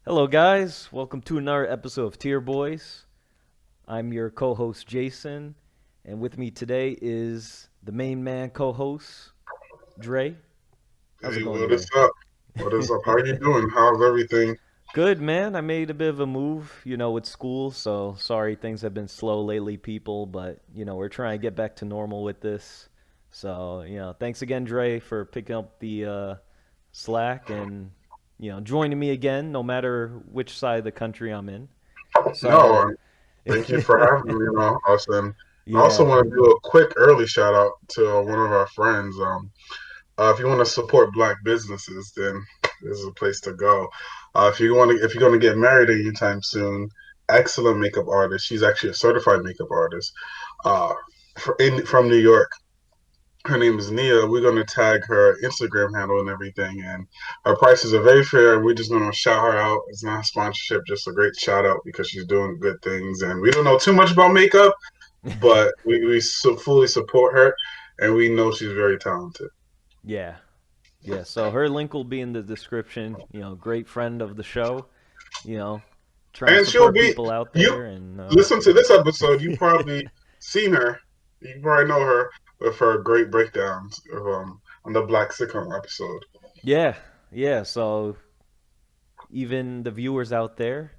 Hello, guys. Welcome to another episode of Tier Boys. I'm your co host, Jason, and with me today is the main man co host, Dre. How's it Hey, going, what is Dre? up? What is up? How you doing? How's everything? Good, man. I made a bit of a move, with school, so sorry things have been slow lately, people, but, we're trying to get back to normal with this. So, thanks again, Dre, for picking up the slack and, joining me again, no matter which side of the country I'm in. No, So, thank you for having me on, us. And I also yeah, want to do a quick early shout out to one of our friends. If you want to support Black businesses, then this is a place to go. If you're going to get married anytime soon, excellent makeup artist. She's actually a certified makeup artist. From New York. Her name is Nia. We're gonna tag her Instagram handle and everything, and her prices are very fair. And we're just gonna shout her out. It's not a sponsorship, just a great shout out because she's doing good things. And we don't know too much about makeup, but we fully support her, and we know she's very talented. yeah, yeah. So her link will be in the description. Great friend of the show. You know, trying to And she'll support be people out you there, and listen to this episode. You probably seen her. You probably know her with her great breakdowns on the Black sitcom episode. yeah, yeah. So even the viewers out there,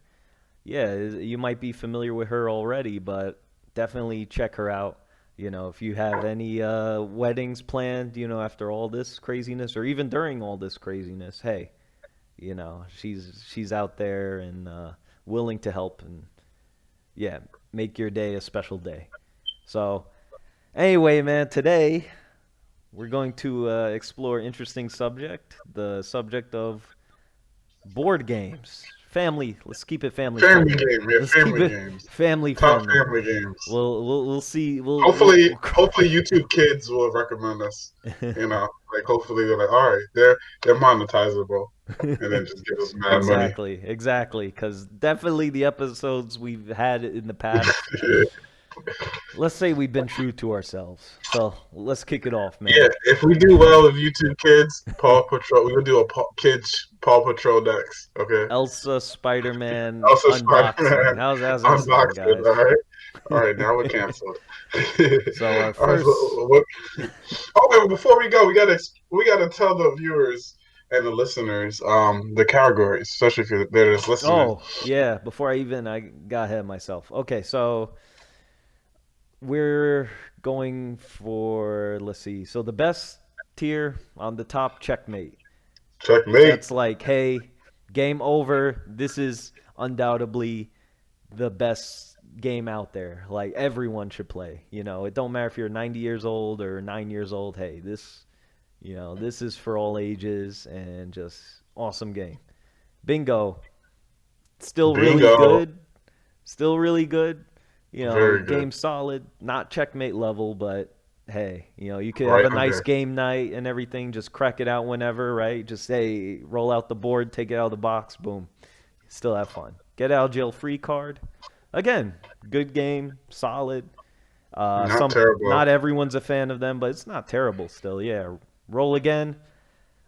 yeah, you might be familiar with her already, but definitely check her out. If you have any weddings planned, after all this craziness, or even during all this craziness, hey, she's out there and willing to help and yeah, make your day a special day. So anyway, man, today we're going to explore interesting subject, the subject of board games. Family. Let's keep it family Family friendly. game, yeah, Let's keep family it games. family Top friendly. family games. We'll see. Hopefully YouTube kids will recommend us. Like hopefully they're like, all right, they're monetizable, and then just give us mad money. Exactly. Because definitely the episodes we've had in the past. Yeah, Let's say we've been true to ourselves. So let's kick it off, yeah. man. If we do well with YouTube kids, Paw Patrol, we're gonna do a kids Paw Patrol next. Okay. Elsa Spider Man Also, unboxing. Spider-Man How's that sound, unboxing. guys? All right. Now we're canceled. So our All right. first, Oh, wait, before we go, we gotta tell the viewers and the listeners the categories, especially if they're just listening. oh yeah, before I got ahead of myself. Okay, so we're going for, let's see. So the best tier on the top, checkmate. Checkmate. That's like, hey, game over. This is undoubtedly the best game out there. Like everyone should play. It don't matter if you're 90 years old or 9 years old. Hey, this is for all ages and just awesome game. Bingo. Still really Bingo. good. Still really good. Very good. Game solid. Not checkmate level, but hey, you could have Right a nice under. game night and everything. Just crack it out whenever, right? Just say, roll out the board, take it out of the box, boom. Still have fun. Get out of jail free card. Again, good game, solid. Not Not terrible. everyone's a fan of them, but it's not terrible still. Yeah, roll again.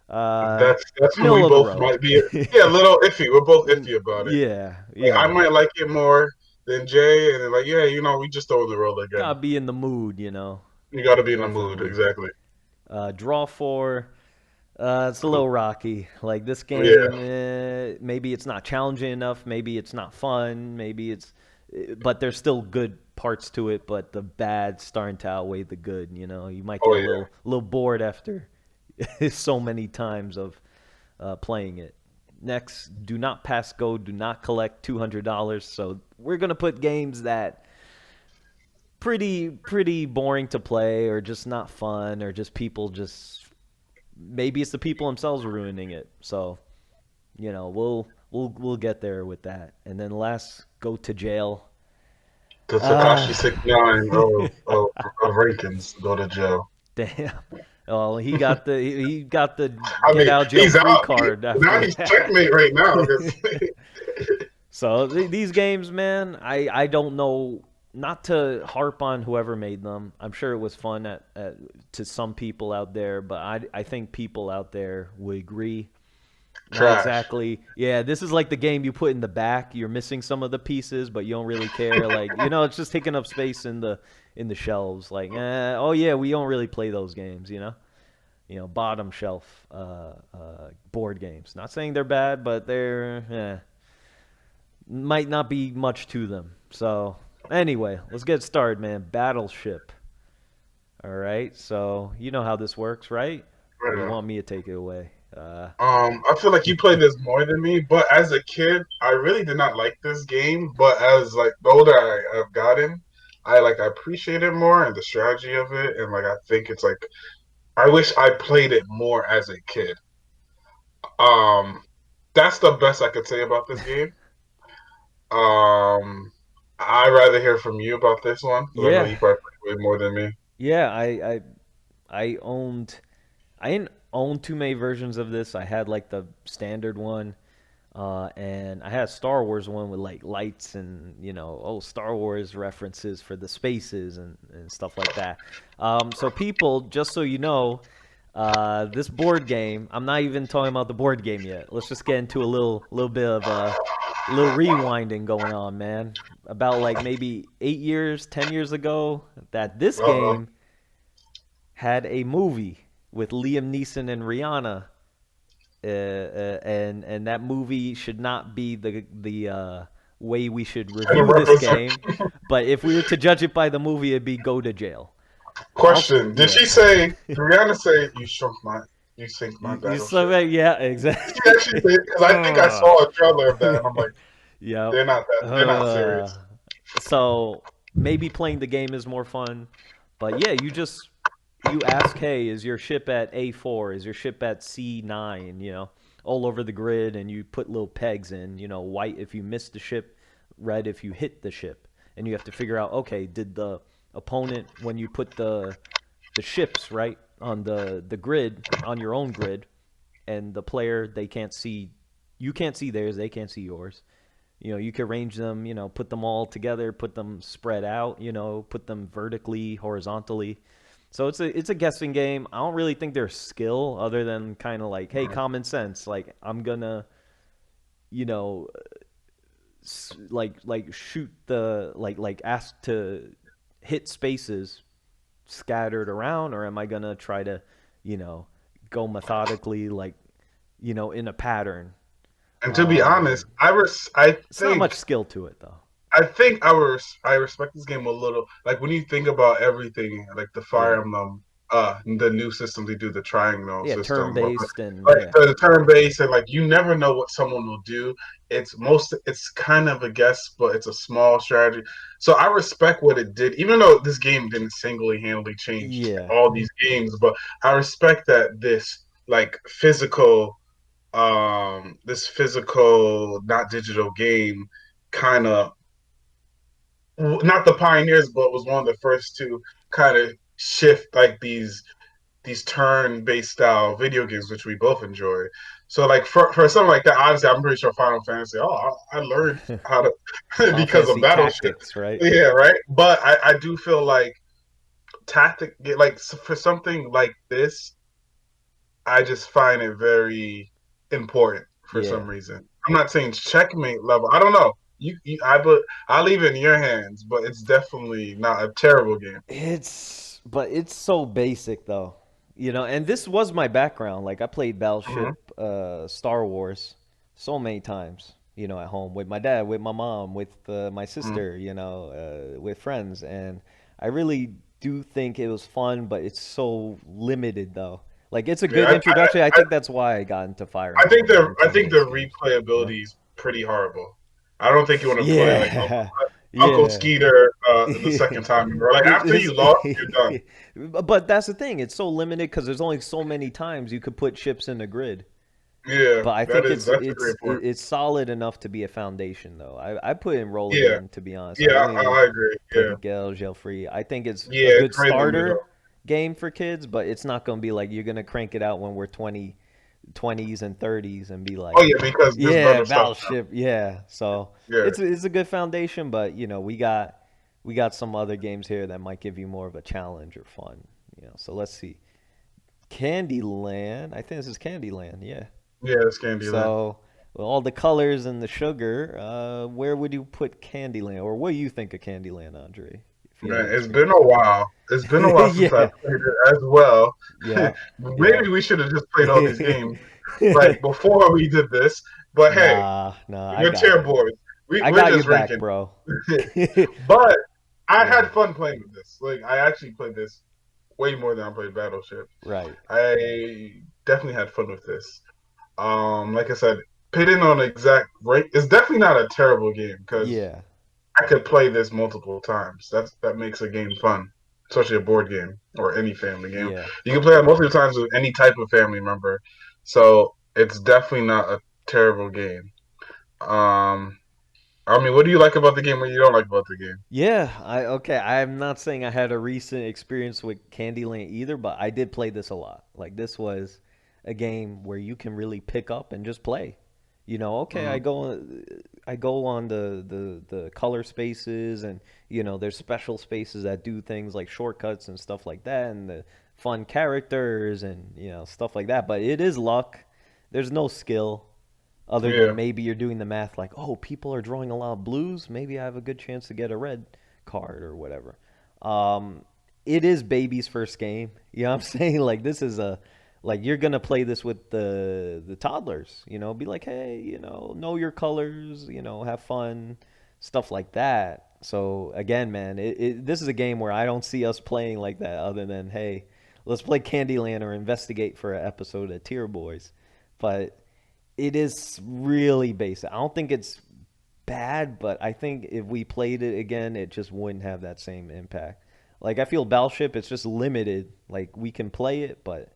Uh, That's when we Middle of the both road. might be, yeah, a little iffy. We're both iffy about it. Yeah, Like I might like it more than Jay, and then like, yeah, we just throw in the roll again. gotta be in the mood. You got to be in the mood, Definitely. exactly. Draw four. It's a little rocky. Like this Yeah. game, maybe it's not challenging enough. Maybe it's not fun. But there's still good parts to it. But the bad's starting to outweigh the good. You might Oh get a yeah. little bored after so many times of playing it. Next, do not pass go. Do not collect $200. So we're gonna put games that pretty boring to play or just not fun or just people just maybe it's the people themselves ruining it. So, we'll get there with that. And then last, go to jail. The Uh Takashi 69 of rankings go to jail. damn. Well, he got the I get mean, out of jail he's free out. card Now after he's that. checkmate right now. So these games, man, I don't know. Not to harp on whoever made them. I'm sure it was fun to some people out there, but I think people out there would agree. Not Trash. exactly. Yeah, this is like the game you put in the back. You're missing some of the pieces, but you don't really care. Like, it's just taking up space in the shelves. Like, oh yeah, we don't really play those games. Bottom shelf board games. Not saying they're bad, but they're might not be much to them. So anyway, let's get started, man. Battleship. All right. So you know how this works, right? Or do you Right. want me to take it away? I feel like you played this more than me, but as a kid, I really did not like this game. But as like the older I've gotten, I appreciate it more and the strategy of it, and like I think it's like I wish I played it more as a kid. Um, that's the best I could say about this game. Um, I'd rather hear from you about this one because I know Yeah, you probably played way more than me. yeah. I owned. I didn't own too many versions of this. I had like the standard one, and I had a Star Wars one with like lights and Star Wars references for the spaces and stuff like that. So people, just so you know, this board game. I'm not even talking about the board game yet. Let's just get into a little bit of a little rewinding going on, man. About like maybe 8 years, 10 years ago, that this Uh-oh. game had a movie with Liam Neeson and Rihanna, and that movie should not be the way we should And a review this represent game. But if we were to judge it by the movie, it'd be go to jail. Also, question. Did yeah. she say Rihanna say you sink my You saw battleship? that? Yeah, Did she actually exactly. say because I think I saw a trailer of that and I'm like, Yep. they're not serious. So maybe playing the game is more fun, but yeah, you ask, hey, is your ship at A4? Is your ship at C9? All over the grid, and you put little pegs in. White if you miss the ship, red if you hit the ship, and you have to figure out, okay, did the opponent when you put the ships right on the grid on your own grid, and the player they can't see, you can't see theirs, they can't see yours. You could arrange them, put them all together, put them spread out, put them vertically, horizontally. So it's a guessing game. I don't really think there's skill other than kind of like, hey, common sense. Like I'm gonna, you know, like shoot the like ask to hit spaces scattered around, or am I gonna try to, you know, go methodically, like in a pattern? And to be Um, honest, I it's not much think skill to it though. I respect this game a little. Like when you think about everything, like the Yeah. Fire Emblem, the new system they do, the triangle Yeah, turn system, or based and like yeah. the turn base, and like you never know what someone will do. It's kind of a guess, but it's a small strategy. So I respect what it did, even though this game didn't singularly handedly change Yeah. all these games. But I respect that like this physical, not digital game kind of not the pioneers, but was one of the first to kind of shift like these turn-based style video games, which we both enjoy. So like for something like that, obviously I'm pretty sure Final Fantasy. Oh, I learned how to Final because of Fantasy Battleship. Tactics, right? Yeah, right. But I do feel like like for something like this, I just find it very important for Yeah. some reason. I'm not saying checkmate level. I don't know. But I'll leave it in your hands. But it's definitely not a terrible game. But it's so basic though. And this was my background. Like I played Hmm. Battleship, Star Wars so many times, at home with my dad, with my mom, with my Hmm. sister, with friends, and I really do think it was fun, but it's so limited though. Like it's a good Yeah, introduction. I think that's why I got into Fire Emblem and I think the turn-based games, you know? replayability is pretty horrible. I don't think you want to play like Yeah. Uncle Yeah. Skeeter the second time. Or like It after is, you lost, you're done. but that's the thing. It's so limited because there's only so many times you could put ships in the grid. Yeah, But I think it's that's a great it's point. it's solid enough to be a foundation, though. I put in roll Yeah, again, to be honest. I yeah, wouldn't even I agree. put Yeah, Miguel gel free. I think it's a yeah, good it's right in the middle. starter game for kids, but it's not gonna be like you're gonna crank it out when we're 20s and 30s and be Oh like, yeah, because there's yeah, better stuff Battleship, yeah. So now. Yeah. it's a good foundation, but we got some other games here that might give you more of a challenge or fun. So let's see. Candyland. I think this is Candyland. Yeah. Yeah, it's Candyland. So, with all the colors and the sugar, where would you put Candyland, or what do you think of Candyland, Andre? If you Man, haven't it's been a experienced while. It's been a while it. since I Yeah, played it as well. yeah, yeah. Maybe we should have just played all these games like before we did this. But hey, Nah, nah, I we're got tier you. boys. I We're got your just back, ranking. bro. But I Yeah, had fun playing with this. Like I actually played this way more than I played Battleship. right. I definitely had fun with this. Like I said, pitting on exact rank is definitely not a terrible game because Yeah, I could play this multiple times. That makes a game fun, especially a board game or any family game. yeah. You can play it multiple times with any type of family member, so it's definitely not a terrible game. Um, I mean, what do you like about the game? What you don't like about the game? Yeah, okay. I'm not saying I had a recent experience with Candyland either, but I did play this a lot. Like this was a game where you can really pick up and just play. Okay, Mm-hmm. I go on the color spaces, and there's special spaces that do things like shortcuts and stuff like that, and the fun characters and stuff like that. But it is luck. There's no skill other than Yeah, maybe you're doing the math like, oh, people are drawing a lot of blues. Maybe I have a good chance to get a red card or whatever. Um, it is baby's first game. You know what I'm saying? Like this is a like you're gonna play this with the toddlers. Be like, hey, know your colors. Have fun, stuff like that. So again, man, this is a game where I don't see us playing like that other than hey, let's play Candyland or investigate for an episode of Tier Boys. But it is really basic. I don't think it's bad, but I think if we played it again, it just wouldn't have that same impact. Like I feel Battleship, it's just limited. Like we can play it, but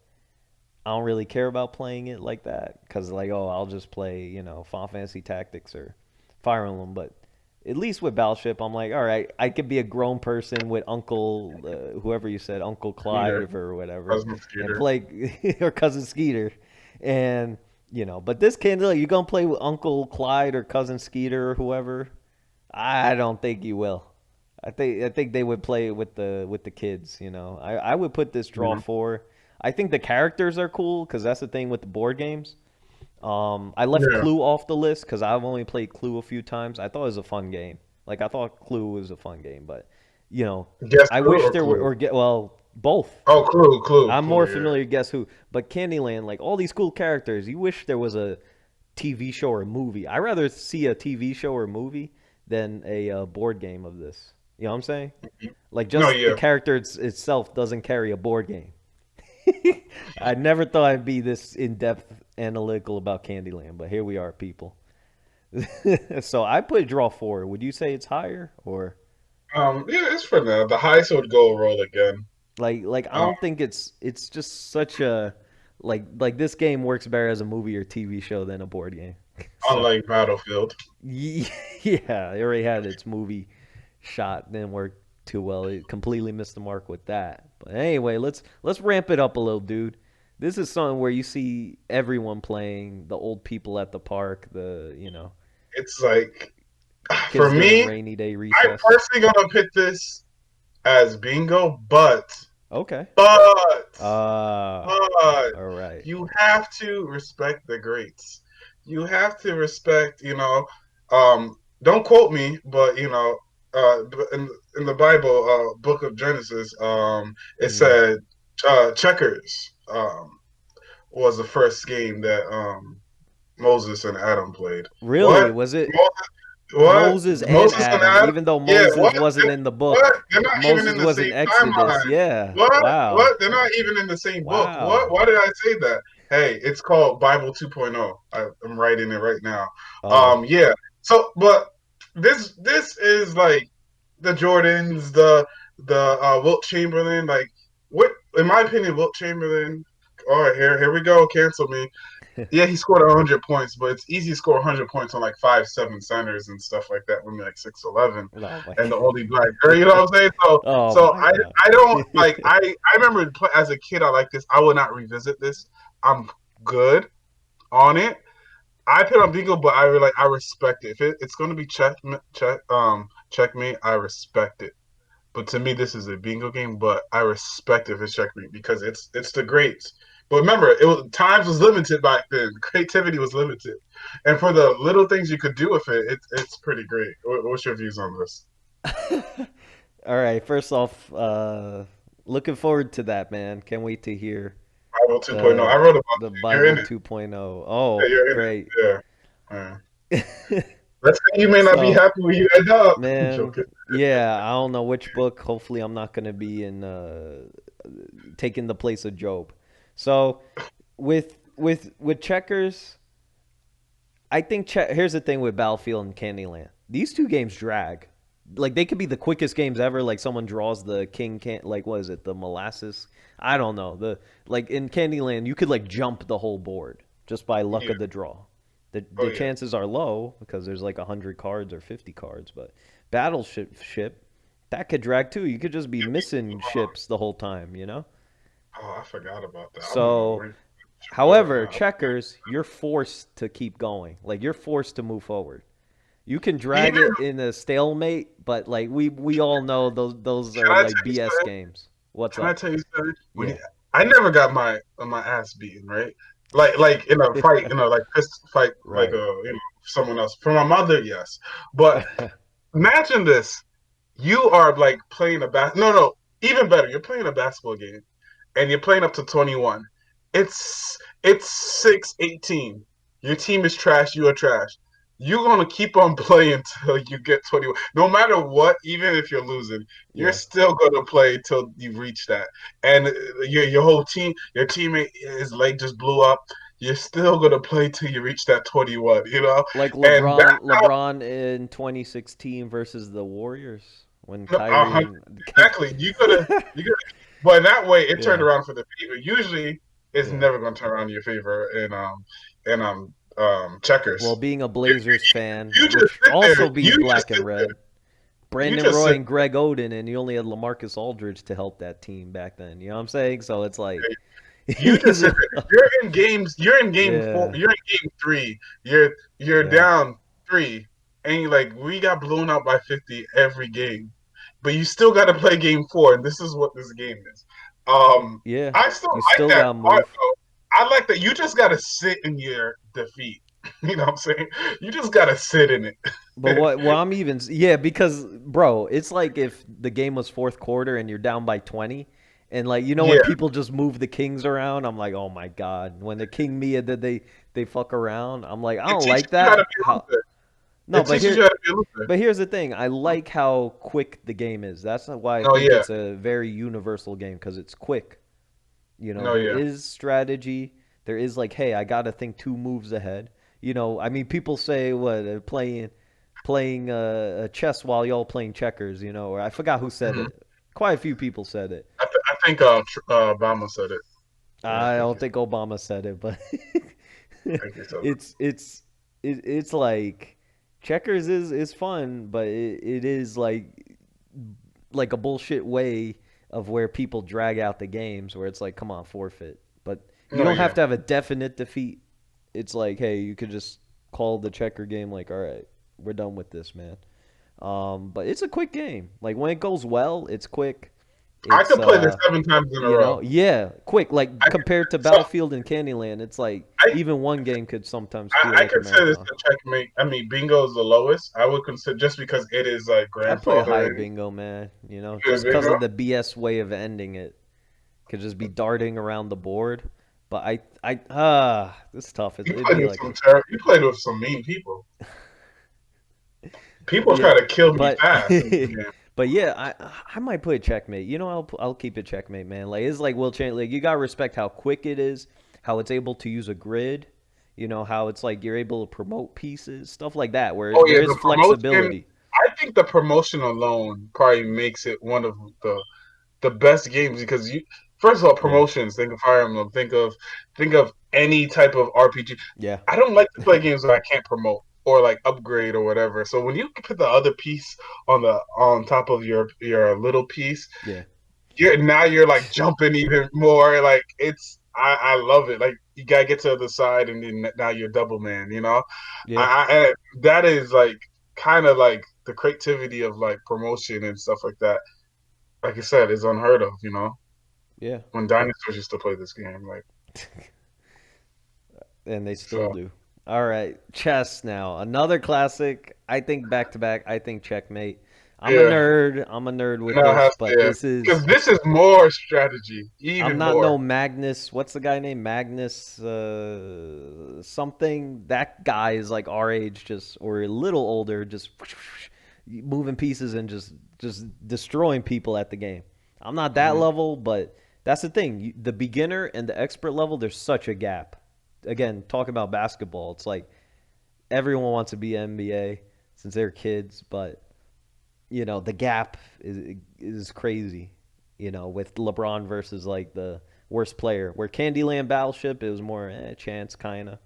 I don't really care about playing it like that because like I'll just play Final Fantasy Tactics or Fire Emblem. But at least with Battleship, I'm like, all right, I could be a grown person with Uncle whoever you said, Uncle Skeeter, Clive or whatever, Cosmo and Skeeter. play or cousin Skeeter, and But this can't like you gonna play with Uncle Clyde or cousin Skeeter or whoever. I don't think you will. I think they would play it with the kids. I would put this draw Mhm. four. I think the characters are cool because that's the thing with the board games. I left Yeah, Clue off the list because I've only played Clue a few times. I thought it was a fun game. Like I thought Clue was a fun game, but you know, Guess I Who wish or there were Clue? or get well both. Oh, I'm Clue. more Yeah. familiar. Guess who? But Candyland, like all these cool characters, you wish there was a TV show or a movie. I rather see a TV show or movie than a board game of this. You know what I'm saying? Like No, just the yeah. character itself doesn't carry a board game. I never thought I'd be this in depth analytical about Candyland, but here we are, people. So I put draw four. Would you say it's higher or Yeah, it's for now. The highest would go roll again. like I Um, don't think it's just such a like this game works better as a movie or TV show than a board game. So Unlike Battlefield. yeah, it already had its movie shot, didn't work too well. It completely missed the mark with that. But anyway, let's ramp it up a little, dude. This is something where you see everyone playing, the old people at the park, the It's like for kids during me, rainy day I recess. personally gonna pick this as bingo, Okay. but Uh, but all right. you have to respect the greats. You have to respect, don't quote me, but in the Bible, book of Genesis, it Mm. said checkers was the first game that Moses and Adam played. Really? What? Was it What? Moses and Moses and Adam, Adam? even though Yeah, Moses what? wasn't in the What? book? They're not even in Moses the was same in Exodus. timeline. Yeah. What? Wow. What? They're not even in the same book. What? Wow. Why did I say that? Hey, it's called Bible 2.0. I'm writing it right now. Oh. Yeah. So, but this is like the Jordans, the Wilt Chamberlain. Like, what? In my opinion, Wilt Chamberlain. All right, here we go. Cancel me. Yeah, he scored 100 points, but it's easy to score 100 points on like 5'7" centers and stuff like that when you're like 6'11" Oh my and the only black god. girl. You know what I'm saying? So, Oh so my I god. I don't like I remember as a kid I like this. I would not revisit this. I'm good on it. I put on bingo, but I respect it. If it's going to be checkmate, I respect it. But to me, this is a bingo game. But I respect if it's checkmate because it's the greats. But remember, it was times was limited back then. Creativity was limited, and for the little things you could do with it, it's pretty great. What's your views on this? All right. First off, looking forward to that, man. Can't wait to hear Bible 2.0. I wrote about the it. You're in Bible it. 2.0. Yeah, Oh, you're in great. it. Yeah. Yeah. Let's say you may not be So, happy when you end up. I'm man, joking. yeah, I don't know which book. Hopefully, I'm not gonna be in taking the place of Job. So, with checkers, I think here's the thing with Battlefield and Candyland. These two games drag. Like they could be the quickest games ever. Like someone draws the king can like what is it, the molasses? I don't know. The like in Candyland, you could like jump the whole board just by luck Yeah. of the draw. Oh The yeah. chances are low because there's like 100 cards or 50 cards, but Battleship that could drag too. You could just be missing ships the whole time, you know? Oh, I forgot about that. I'm gonna So wait. however, Uh, checkers, you're forced to keep going. Like you're forced to move forward. You can drag even it in a stalemate, but like we all know those can are I like tell you BS something? games. What's Can I up? tell you something? Yeah. I never got my ass beaten, right? Like in a fight, like fist fight, like Right. someone else. For my mother, yes. But imagine this: you are like playing a no, even better. You're playing a basketball game, and you're playing up to 21. It's 6-18. Your team is trash. You are trash. You're gonna keep on playing till you get 21. No matter what, even if you're losing, you're Yeah. still gonna play till you reach that. And your whole team, your teammate, his leg just blew up. You're still gonna play till you reach that 21. Like And that's LeBron in 2016 versus the Warriors when Kyrie how and exactly you gotta. But in that way, it turned yeah. around for the favor. Usually, it's Yeah. never gonna turn around in your favor in checkers. Well, being a You, Blazers fan, you just which sit there. also be You just black sit and there. red, You Brandon just Roy sit and Greg Oden, and you only had LaMarcus Aldridge to help that team back then. You know what I'm saying? So it's like, You just sit there. You're in games. You're in game four. yeah, You're in game three. You're yeah, down three, and you're like, we got blown out by 50 every game, but you still got to play game four, and this is what this game is. yeah. I still You like still that got to part move. though. I like that you just got to sit in your defeat. You know what I'm saying? You just got to sit in But it. what I'm even yeah, because bro, it's like if the game was fourth quarter and you're down by 20 and like when Yeah, people just move the kings around, I'm like, "Oh my god." When the king Mia did they fuck around, I'm like, "I it don't teaches like you how to that." be a How loser. No, It teaches you how to be a loser. but here's the thing. I like how quick the game is. That's why I Oh think yeah, it's a very universal game because it's quick. no There yeah. is strategy. There is like, hey, I got to think two moves ahead. I mean, people say what playing chess while y'all playing checkers. Or I forgot who said Mhm. it. Quite a few people said it. I think Obama said it. Yeah, I don't think Obama said it, but I think he said it. it's it's like checkers is fun, but it is like a bullshit way of where people drag out the games where it's like, come on, forfeit. But you No, don't have yeah. to have a definite defeat. It's like, hey, you could just call the checker game like, all right, we're done with this, man. But it's a quick game. Like when it goes well, it's quick. I It's could play this 7 times in a row. yeah, quick. Like I could, compared to so Battlefield and Candyland, it's like I, even one game could sometimes feel I like a consider this marathon. a checkmate. I mean, bingo is the lowest. I would consider just because it is like I'd play a high grandfathering. bingo, man. Yeah, Just because bingo. of the BS way of ending it. Could just be darting around the board. But this is tough. You It'd played be with like some terror. You played with some mean people. People yeah, try to kill me but fast in this game. but yeah, I might play checkmate. I'll keep it checkmate, man. Like it's like Will Chamberlain. Like you gotta respect how quick it is, how it's able to use a grid. How it's like you're able to promote pieces, stuff like that, where Oh there yeah, is the promotion. flexibility. I think the promotion alone probably makes it one of the best games because you first of all Yeah, promotions. Think of Fire Emblem. Think of any type of RPG. yeah, I don't like to play games that I can't promote or like upgrade or whatever. So when you put the other piece on top of your little piece, yeah, you're like jumping even more. Like I love it. Like you gotta get to the side and then now you're double man. yeah, That is like kind of like the creativity of like promotion and stuff like that. Like I said, is unheard of. yeah. When dinosaurs used to play this game, like. And they still So do. All right, chess now. Another classic. I think back to back. I think checkmate. I'm a yeah, nerd. I'm a nerd with no, it this, has but to, yeah, this is. because this is more strategy, I'm even not no more. Magnus. What's the guy named Magnus? Something. That guy is like our age, just or a little older, just moving pieces and just destroying people at the game. I'm not that Hmm. level, but that's the thing. The beginner and the expert level, there's such a gap. Again, talk about basketball. It's like everyone wants to be NBA since they're kids, but the gap is crazy. With LeBron versus like the worst player. Where Candyland Battleship, it was more chance kind of.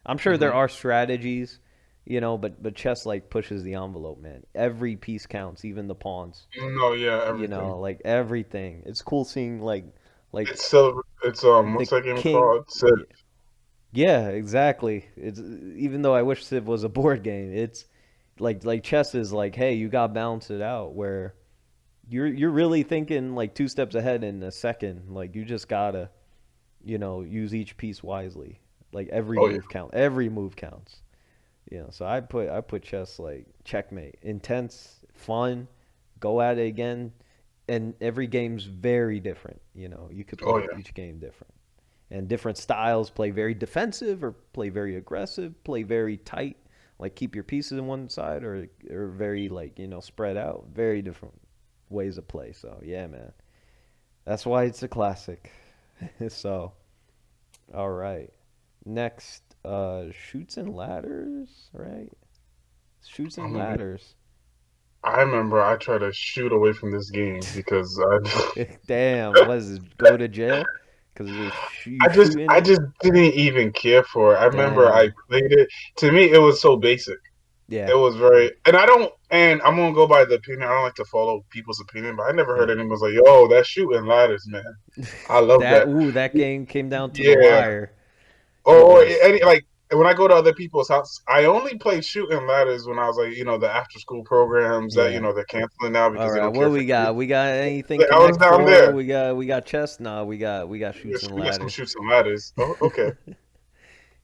I'm sure there Hmm. are strategies, but chess like pushes the envelope, man. Every piece counts, even the pawns. No, yeah, everything. Like everything. It's cool seeing like It's still, it's the what's that game king. called? Civ. Yeah, exactly. It's even though I wish Civ was a board game, it's like chess is like, hey, you got to balance it out where you're really thinking like two steps ahead in a second. Like you just gotta, use each piece wisely. Like every Oh yeah, move count. Every move counts. So I put chess like checkmate. Intense, fun, go at it again. And every game's very different. You could oh play yeah, each game different and different styles. Play very defensive or play very aggressive. Play very tight, like keep your pieces in one side, or very like spread out. Very different ways of play. So yeah, man, that's why it's a classic. So all right, next, shoots and ladders, right? Shoots oh and man. ladders. I remember I tried to shoot away from this game because Damn, what is it? Go to jail because you I shooting? just didn't even care for it. I remember I Damn. played it. To me, it was so basic. Yeah. It was very, and I don't, and I'm gonna go by the opinion. I don't like to follow people's opinion, but I never heard Yeah. anyone was like, "Yo, that shooting ladders, man." I love that. That game came down to the Yeah. wire. It Or was any like when I go to other people's house, I only play shooting ladders when I was like, the after school programs that yeah. they're canceling now All because they right, don't what care for we got? kids. We got anything Like, I was Connect down Four? there. We got chess? No, we got shoots and We got some ladders. shoots and ladders. Oh, okay.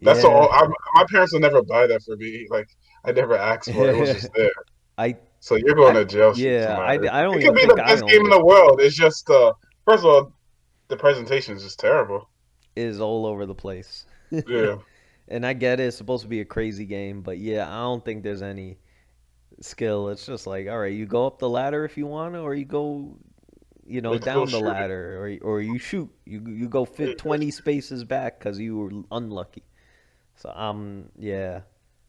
That's Yeah. all. My parents will never buy that for me. Like I never asked for it. It was just there. I So you're going I to jail shoots and yeah, ladders. I don't It could even be think the I best game owned in it. the world. It's just first of all, the presentation is just terrible. It is all over the place. Yeah, And I get it, it's supposed to be a crazy game, but yeah, I don't think there's any skill. It's just like, all right, you go up the ladder if you want to, or you go, it's still down the shooting. ladder, or you shoot. You go fit 20 spaces back because you were unlucky. So yeah,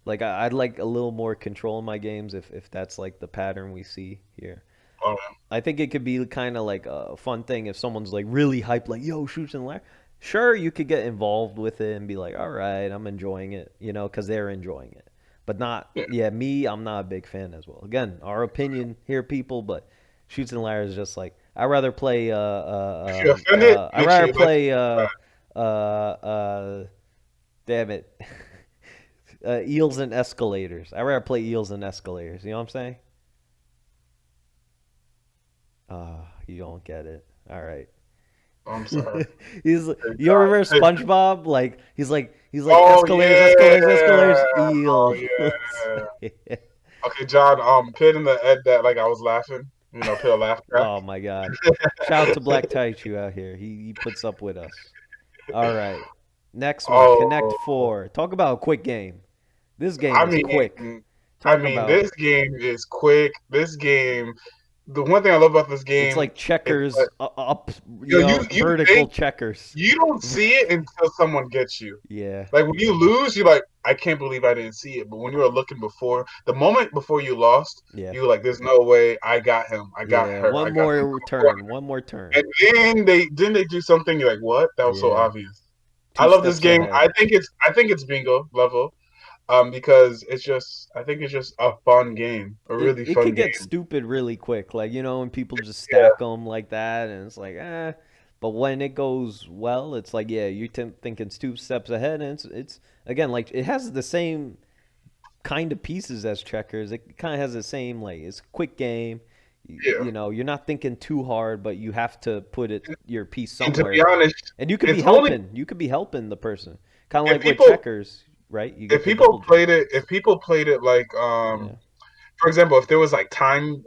like I'd like a little more control in my games if that's like the pattern we see here. Oh, I think it could be kind of like a fun thing if someone's like really hyped, like yo, shoots and ladder. Sure, you could get involved with it and be like, all right, I'm enjoying it, because they're enjoying it. But not, yeah. yeah, me, I'm not a big fan as well. Again, our opinion here, people, but shoots and ladders is just like I rather play. If you're offended, I make sure rather you let play. people back. Damn it, eels and escalators. I rather play eels and escalators. You know what I'm saying? You don't get it. All right. I'm sorry. he's Hey, you ever remember John. Hey, SpongeBob? Like he's like oh escalators, escalators, escalators, yeah. Oh eel. yeah. Okay, John. Put in the ed that like I was laughing. Put a laugh track. Oh my God! Shout out to Black Taichu out here. He puts up with us. All right, next one. Connect Oh, Four. Talk about a quick game. This game I is quick. mean, Talk about this game is quick. This game, the one thing I love about this it's game like is that checkers up, you vertical think checkers. you don't see it until someone gets you. Yeah, Like when you lose, you're like, I can't believe I didn't see it. But when you were looking before, the moment before you lost, yeah, you were like, there's no way I got him. I got yeah. her. One I got them more before. turn. One more turn. And then they do something. You're like, what? That was so Yeah, obvious. I two love this steps game. ahead. I think it's bingo level. Because I think it's just a fun game, a it really it fun could get game. stupid really quick. Like when people just Yeah, stack them like that, and it's like But when it goes well, it's like yeah, you think it's two steps ahead, and it's again like it has the same kind of pieces as checkers. It kind of has the same like it's a quick game. Yeah. You're not thinking too hard, but you have to put your piece And to be somewhere. honest, And you could be it's only helping. You could be helping the person. Kind of if like with people checkers, right? You if get the double people jump. played it if people played it like Yeah. for example, if there was like time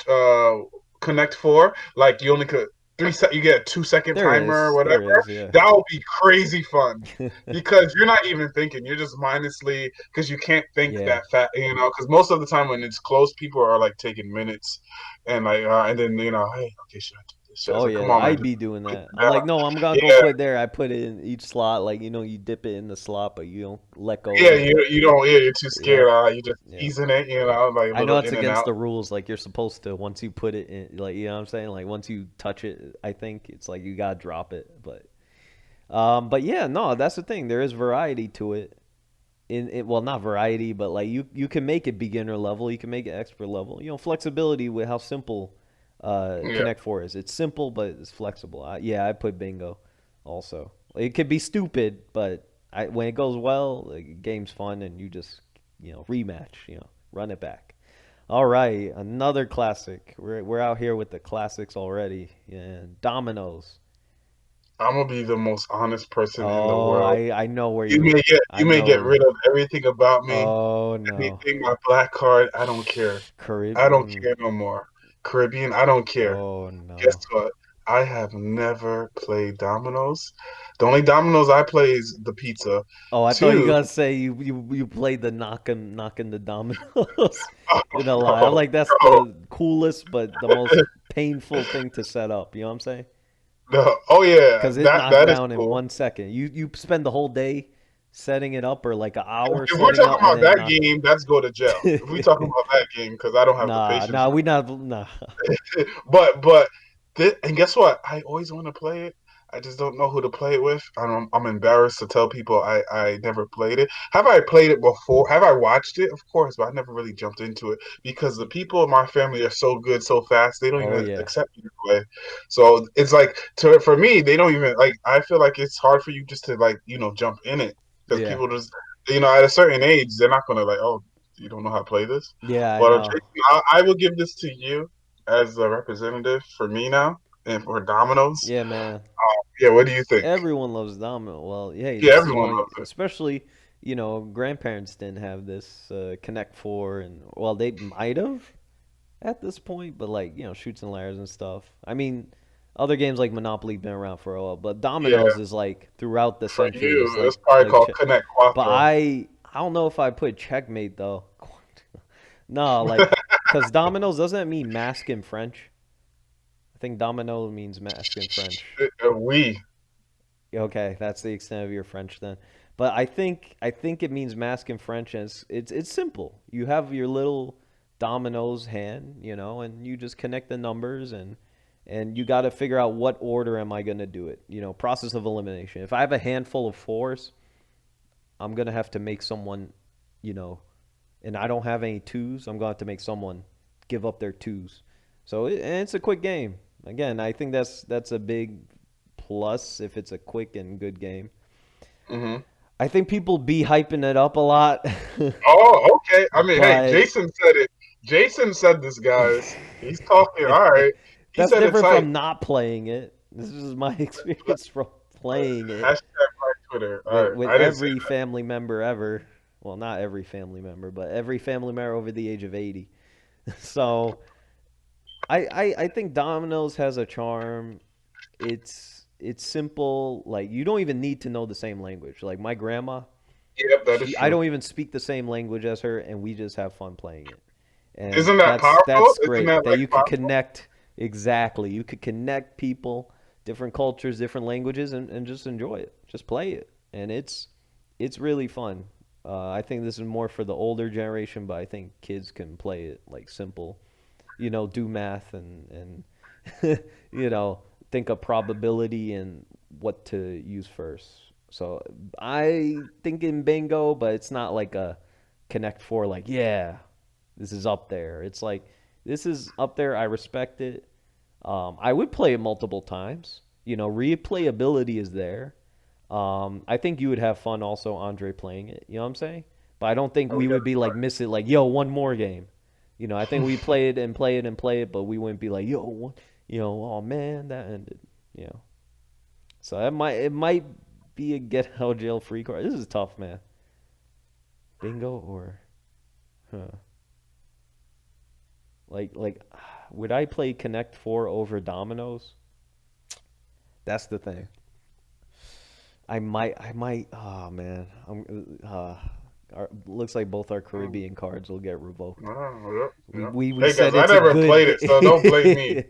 uh connect four, like you only could you get a 2 second There timer or is. whatever, There is, yeah. that would be crazy fun. Because you're not even thinking, you're just mindlessly because you can't think Yeah. that fast, because most of the time when it's close, people are like taking minutes and like and then hey, okay, should I do this? Should I Oh say, come yeah, on, man, I'd just be doing put that. it I'm like, down. no, I'm gonna go Yeah, put there. I put it in each slot, like you dip it in the slot, but you don't let go of yeah, the. you don't, yeah, you're too Yeah, scared. You just yeah. easing it, like a I know little it's in and against out. the rules. Like you're supposed to once you put it in, like you know what I'm saying. Like once you touch it, I think it's like you gotta drop it. But yeah, no, that's the thing. There is variety to it. Well, not variety, but like you can make it beginner level. You can make it expert level. Flexibility with how simple Yeah. Connect Four is. It's simple, but it's flexible. Yeah, I put bingo. Also, it could be stupid, but when it goes well, the game's fun, and you just rematch. Run it back. All right, another classic. We're out here with the classics already. And dominoes. I'm gonna be the most honest person in the Oh, world. I know where You you. may get I you may know get where you. rid of everything about me, Oh no, anything my black card, I don't care. I don't Caribbean. care no more. Caribbean, I don't care. Oh Guess no. what? I have never played dominoes. The only dominoes I play is the pizza. Oh, I thought you Two, gonna say you played the knocking the dominoes oh, in a lie. I'm bro, like that's bro, the coolest but the most painful thing to set up. You know what I'm saying? no. Oh yeah, Because it knocks that is down in cool. 1 second. You spend the whole day setting it up or like an hour If we're setting talking up and about then that knock. game, that's go to jail. If we talking about that game, because I don't have the Nah, patience. nah, we not nah. But and guess what? I always want to play it. I just don't know who to play it with. I'm embarrassed to tell people I never played it. Have I played it before? Have I watched it? Of course, but I never really jumped into it because the people in my family are so good, so fast. They don't Oh even yeah, accept me to play. So it's like for me, they don't even like. I feel like it's hard for you just to like jump in it because yeah, people just at a certain age they're not gonna like, oh, you don't know how to play this. yeah. I But know. Jason, I will give this to you as a representative for me now and for Domino's. Yeah, man. Yeah, what do you think? Everyone loves domino. Well, hey, Yeah, this is everyone one, loves it. especially grandparents didn't have this Connect Four, and well, they might have at this point, but like shoots and ladders and stuff. I mean, other games like Monopoly been around for a while, but Yeah, dominoes is like throughout the for centuries, you, it's probably called che- Connect but Quattro. I don't know if I put checkmate though. No, like because dominoes doesn't it mean mask in French? I think domino means mask in French. We. Okay, that's the extent of your French then. But I think it means mask in French, and it's simple. You have your little dominoes hand, and you just connect the numbers, and you got to figure out what order am I going to do it. Process of elimination. If I have a handful of fours, I'm going to have to make someone, you know, and I don't have any twos, I'm going to have to make someone give up their twos. And it's a quick game. Again, I think that's a big plus if it's a quick and good game. Hmm. I think people be hyping it up a lot, Oh, okay. I mean, hey, but Jason said it. Jason said this, guys. He's talking. All right. He that's said it's different hype. from not playing it. This is my experience from playing it Hashtag my Twitter. All with right. with I didn't say every family member ever. Well, not every family member, but every family member over the age of 80. So I think Domino's has a charm. It's simple. Like you don't even need to know the same language. Like my grandma, Yep, that is I true. don't even speak the same language as her, and we just have fun playing it. And Isn't that powerful? that's Isn't great that that like you could powerful? connect exactly. You could connect people, different cultures, different languages, and just enjoy it. Just play it, and it's really fun. I think this is more for the older generation, but I think kids can play it like simple. Do math and you know think of probability and what to use first. So I think in bingo, but it's not like a Connect Four. Like yeah, this is up there. It's like this is up there. I respect it. I would play it multiple times. Replayability is there. I think you would have fun also, Andre, playing it. You know what I'm saying? But I don't think Oh we yeah. would be like miss it like yo one more game. I think we play it and play it and play it, but we wouldn't be like, yo, what, oh man, that ended. You know, so it might be a get out of jail free card. This is tough, man. Bingo or huh? Like, would I play Connect Four over Dominoes? That's the thing. I might. Oh man, looks like both our Um, Caribbean cards will get revoked. yep, We yep. we we Hey guys, said I it's a never good played it, so don't blame me. game.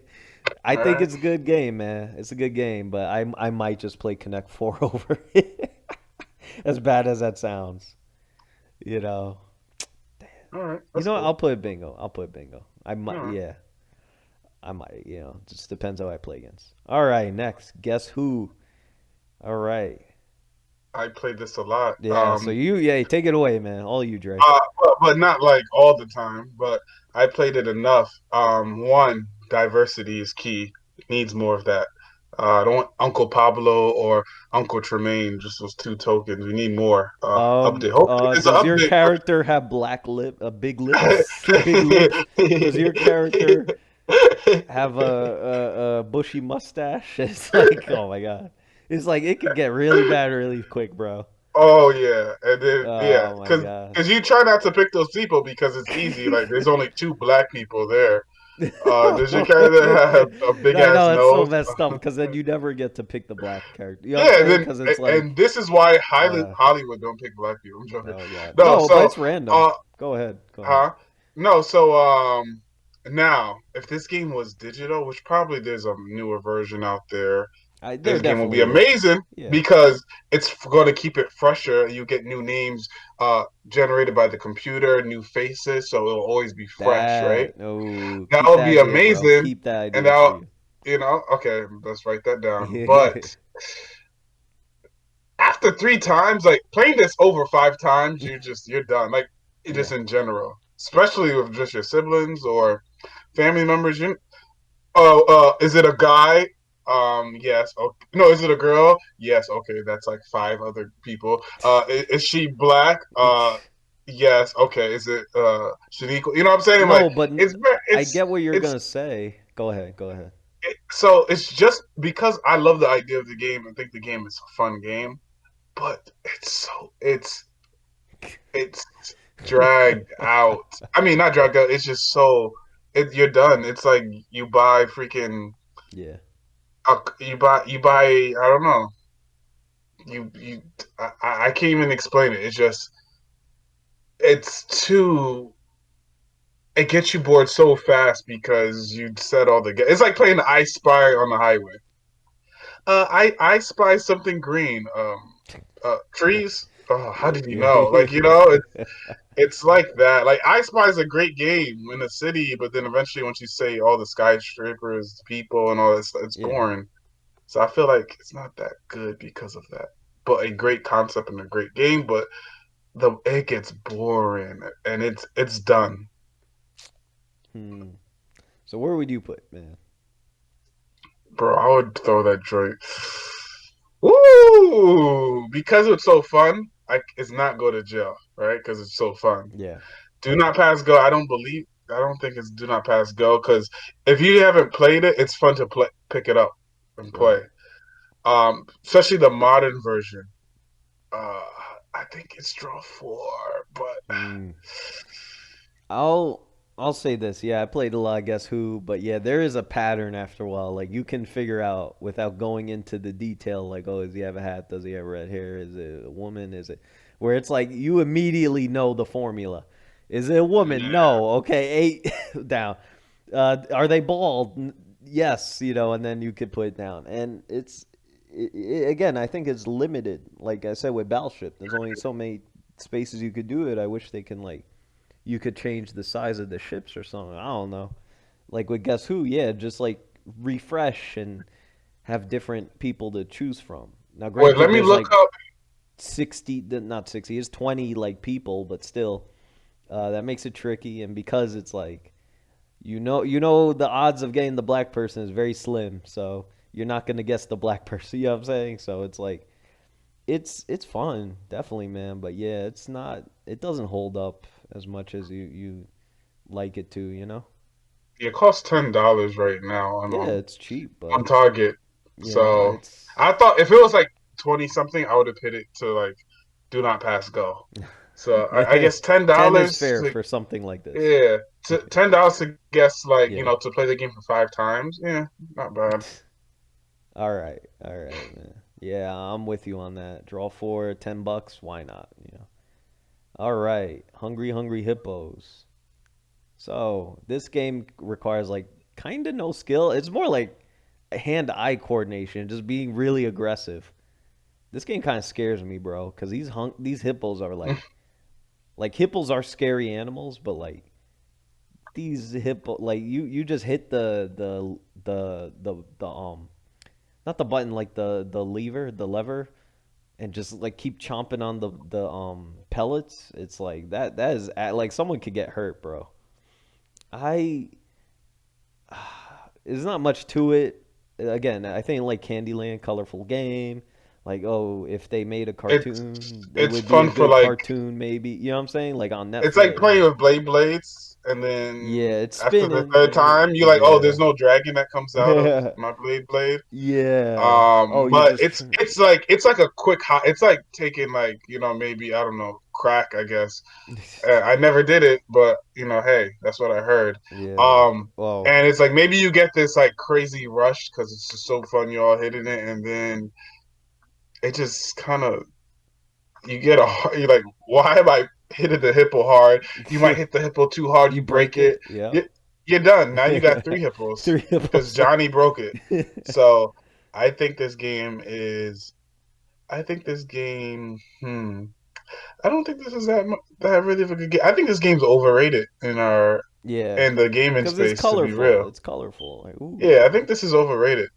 I All think right, it's a good game, man. It's a good game, but I might just play Connect Four over it. As bad as that sounds, you know. all right, You that's know what? cool. I'll put bingo. I'll put bingo. I All might, right. yeah. I might, just depends how I play against. All right, next. Guess who? All right. I played this a lot. Yeah, so yeah, take it away, man. All you, Dre. But not like all the time. But I played it enough. One, diversity is key. It needs more of that. I don't want Uncle Pablo or Uncle Tremaine, just those two tokens. We need more update. Hopefully, it's an Does your update. character have big lips, big lips? Does your character have a bushy mustache? It's like, oh my god, it's like it could get really bad really quick, bro. Oh yeah, and then yeah, Oh my because god. you try not to pick those people because it's easy. Like there's only two black people there. Does your character have a big I ass know it's so nose? messed up because then you never get to pick the black character. You know what I'm Yeah, and saying? then Because it's and like, this is why uh, Hollywood don't pick black people. I'm joking. oh god, No, no, but so it's random. uh, Go ahead, go ahead. huh? No, so now if this game was digital, which probably there's a newer version out there, There this game will be definitely is. amazing Yeah, because it's going to keep it fresher. You get new names generated by the computer, new faces, so it'll always be fresh, right? that no, That keep would that be idea, bro. amazing, Keep that and idea for I'll, you. okay, let's write that down. But after three times, like playing this over five times, you're done. Like just Yeah. in general, especially with just your siblings or family members. Is it a guy? Yes. Okay. No, is it a girl? Yes. Okay, that's like five other people. Is she black? Yes. Okay. Is it Shaniqua? You know what I'm saying? Like No, but it's I it's get what you're it's gonna say. Go ahead, go ahead. so it's just because I love the idea of the game and think the game is a fun game, but it's dragged out. I mean, not dragged out. It's just so you're done. It's like you buy freaking Yeah. you buy I don't know. You I can't even explain it. It's just it's too it gets you bored so fast because you said all the it's like playing I Spy on the highway. I spy something green. Trees. Oh, how did you know? Like it's like that. Like I Spy is a great game in the city, but then eventually once you say all the skyscrapers, people, and all this, it's Yeah. boring. So I feel like it's not that good because of that. But a great concept and a great game, but the it gets boring and it's done. Hmm. So where would you put, man? Bro, I would throw that joint. Ooh, because it's so fun, it's not go to jail, right? Because it's so fun. Yeah. Do not pass go. I don't think it's do not pass go because if you haven't played it, it's fun to pick it up and play. Right. Especially the modern version. Uh, I think it's draw four, but Hmm. I'll I'll say this. Yeah, I played a lot of Guess Who, but yeah, there is a pattern after a while. Like you can figure out without going into the detail. Like, oh, does he have a hat? Does he have red hair? Is it a woman? Is it where it's like you immediately know the formula. Is it a woman? yeah. No. Okay, eight down. Are they bald? Yes. And then you could put it down. And again, I think it's limited. Like I said with Battleship, there's only so many spaces you could do it. I wish they can like you could change the size of the ships or something. I don't know. Like with Guess Who, yeah, just like refresh and have different people to choose from. Now, Wait, let granted, me there's look like up. 60, not 60, it's 20 like people, but still, that makes it tricky. And because it's like, the odds of getting the black person is very slim. So you're not going to guess the black person. You know what I'm saying? So it's like, it's fun, definitely, man. But yeah, it doesn't hold up as much as you like it too, you know? It costs $10 right now Yeah, it's cheap, on but Target. you know, So it's I thought if it was like 20 something, I would have hit it to like do not pass go. So I yeah, guess ten 10 is dollars fair to for something like this. yeah, $10 to guess like Yeah. to play the game for 5 times. Yeah, not bad. All right. All right, man. Yeah, I'm with you on that. Draw four, $10. Why not? You know. All right. Hungry Hungry Hippos. So, this game requires like kind of no skill. It's more like hand-eye coordination, just being really aggressive. This game kind of scares me, bro, cuz these hippos are like hippos are scary animals, but like these hippo like you just hit the not the button, like the lever, and just like keep chomping on the pellets. It's like that is like someone could get hurt, bro. I There's not much to it. Again, I think like Candyland, colorful game. Like, oh, if they made a It's cartoon, it it's would be a fun for good like cartoon, maybe. You know what I'm saying? Like on it's like Netflix. playing with Blades, and Yeah, then it's after the spinning. third time, you're like, oh, Yeah, there's no dragon that comes out of my blade. yeah. Oh, you're But just. it's like a quick high. It's like taking like maybe I don't know crack. I guess I never did it, but hey, that's what I heard. Yeah. Um, Well, and it's like maybe you get this like crazy rush because it's just so fun. You're all hitting it, and then it just kind of you get you're like, why am I hitting the hippo hard? You might hit the hippo too hard, you you break break it. it. Yeah. You, you're done. Now you got three hippos Three because hippos. Johnny broke it. So I think this game is. I think this game. I don't think this is that really of a good game. I think this game's overrated Yeah. in the gaming Because it's space. To be colorful. real, It's colorful. Like, yeah, I ooh. think this is overrated.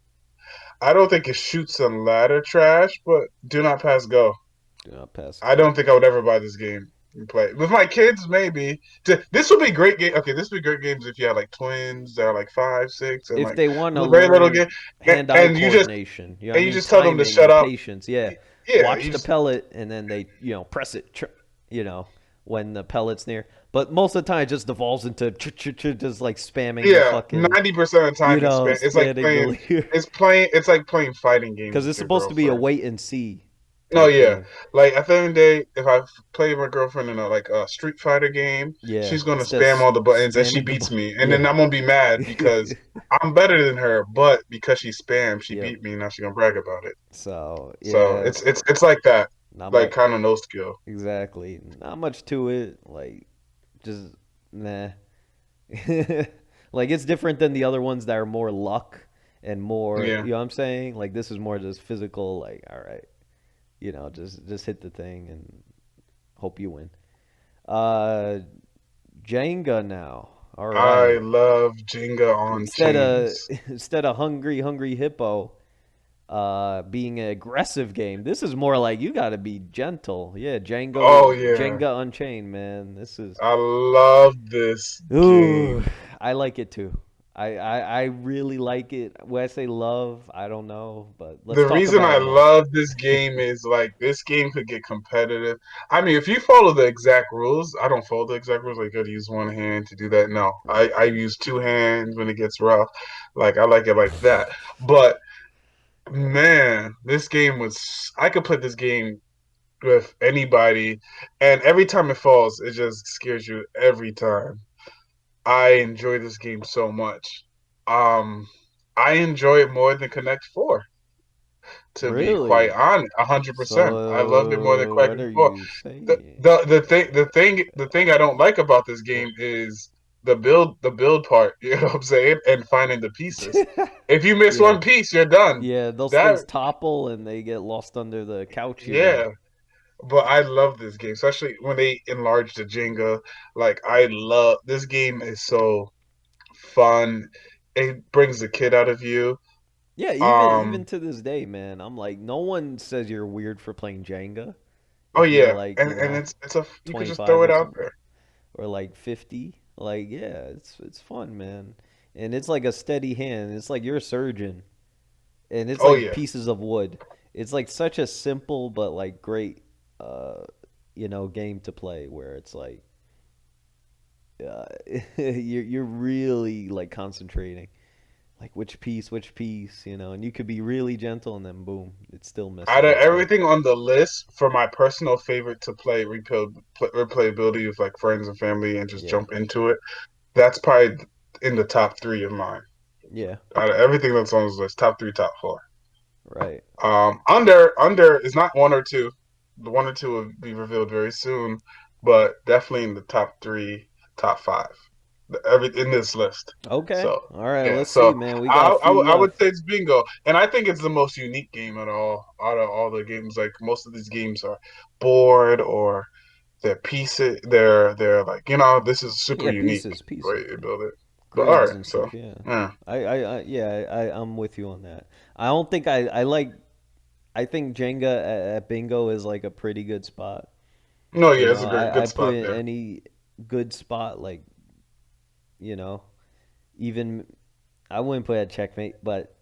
I don't think it shoots and ladder trash, but do not pass go. Do not pass I go. don't think I would ever buy this game and play it. With my kids. Maybe this would be great game. Okay, this would be great games if you had like twins that are like 5, 6, and If like they want to very little learn game, and, hand-eye and you just coordination, you know what I and you mean? just tell them to Timing, shut the up. patience. Yeah. Yeah, Watch you the just pellet and then they, press it, you know, when the pellet's near. But most of the time it just devolves into just like spamming the yeah. fucking, 90% of the time you spend. It's like spanning the playing. leader. It's playing. It's like playing fighting games Because with it's your supposed to be a girlfriend. wait and see No, type yeah. game. Like at the end of the day, if I play with my girlfriend in a Street Fighter game, Yeah. she's gonna Instead spam of all the buttons and she spamming the beats button. me. And then Yeah. I'm gonna be mad because I'm better than her, but because she spammed, she Yep. beat me, now she's gonna brag about it. So, So yeah. it's like that. Not Like much. kind of no skill. Exactly. Not much to it. Like, just, nah. Like it's different than the other ones that are more luck and more, Yeah. you know what I'm saying? Like this is more just physical, like, all right, just hit the thing and hope you win. Uh Jenga now. All I right. love Jenga on Instead of chains. instead of Hungry Hungry Hippo being an aggressive game, this is more like you got to be gentle. Yeah, Oh yeah. Jenga Unchained, man. This is I love this Ooh, game. I like it too. I really like it. When I say love, I don't know, but let's The talk reason about I it more. love this game is like this game could get competitive. I mean, if you follow the exact rules, I don't follow the exact rules. Like, you gotta use one hand to do that. No, I, Right. I use two hands when it gets rough. Like, I like it like that. But man, this game was, I could play this game with anybody, and every time it falls, it just scares you every time. I enjoy this game so much. Um, I enjoy it more than Connect Four, to be quite Really? honest. 100%. I loved it more than So, Quake what are Four. you The, saying? the the thing I don't like about this game is the build part. You know what I'm saying? And finding the pieces. If you miss Yeah. one piece, you're done. Yeah, those That things topple and they get lost under the couch, you're done. yeah. But I love this game, especially when they enlarged the Jenga. Like I love this game is so fun. It brings the kid out of you. Yeah, even Um. to this day, man, I'm like, no one says you're weird for playing Jenga Oh if you're yeah, like, and it's a you could just throw 25 it or out something. there. Or like 50. Like, yeah, it's fun, man. And it's like a steady hand. It's like you're a surgeon. And it's Oh like yeah. pieces of wood. It's like such a simple but like great game to play where it's like uh, you're really like concentrating, like which piece, and you could be really gentle, and then boom, it still Out messes of up. But everything on the list, for my personal favorite to play replayability with like friends and family and just yeah, jump into it, that's probably in the top three of mine. yeah, Out of everything that's on this list, top three, top four. right. Under is not one or two. The one or two will be revealed very soon, but definitely in the top three, top five, every in this list. Okay, So all right. yeah, Let's see, so man. We got a few I would left. say it's bingo, and I think it's the most unique game at all out of all the games. Like most of these games are board or they're pieces. They're like this is super Yeah, unique pieces, way you build it. But all grids right, and so stuff. Yeah, yeah, yeah, I'm with you on that. I don't think I like. I think Jenga at bingo is like a pretty good spot. no, You yeah, it's know, a I good put spot in there. any good spot, like, you know, even I wouldn't put it at checkmate, but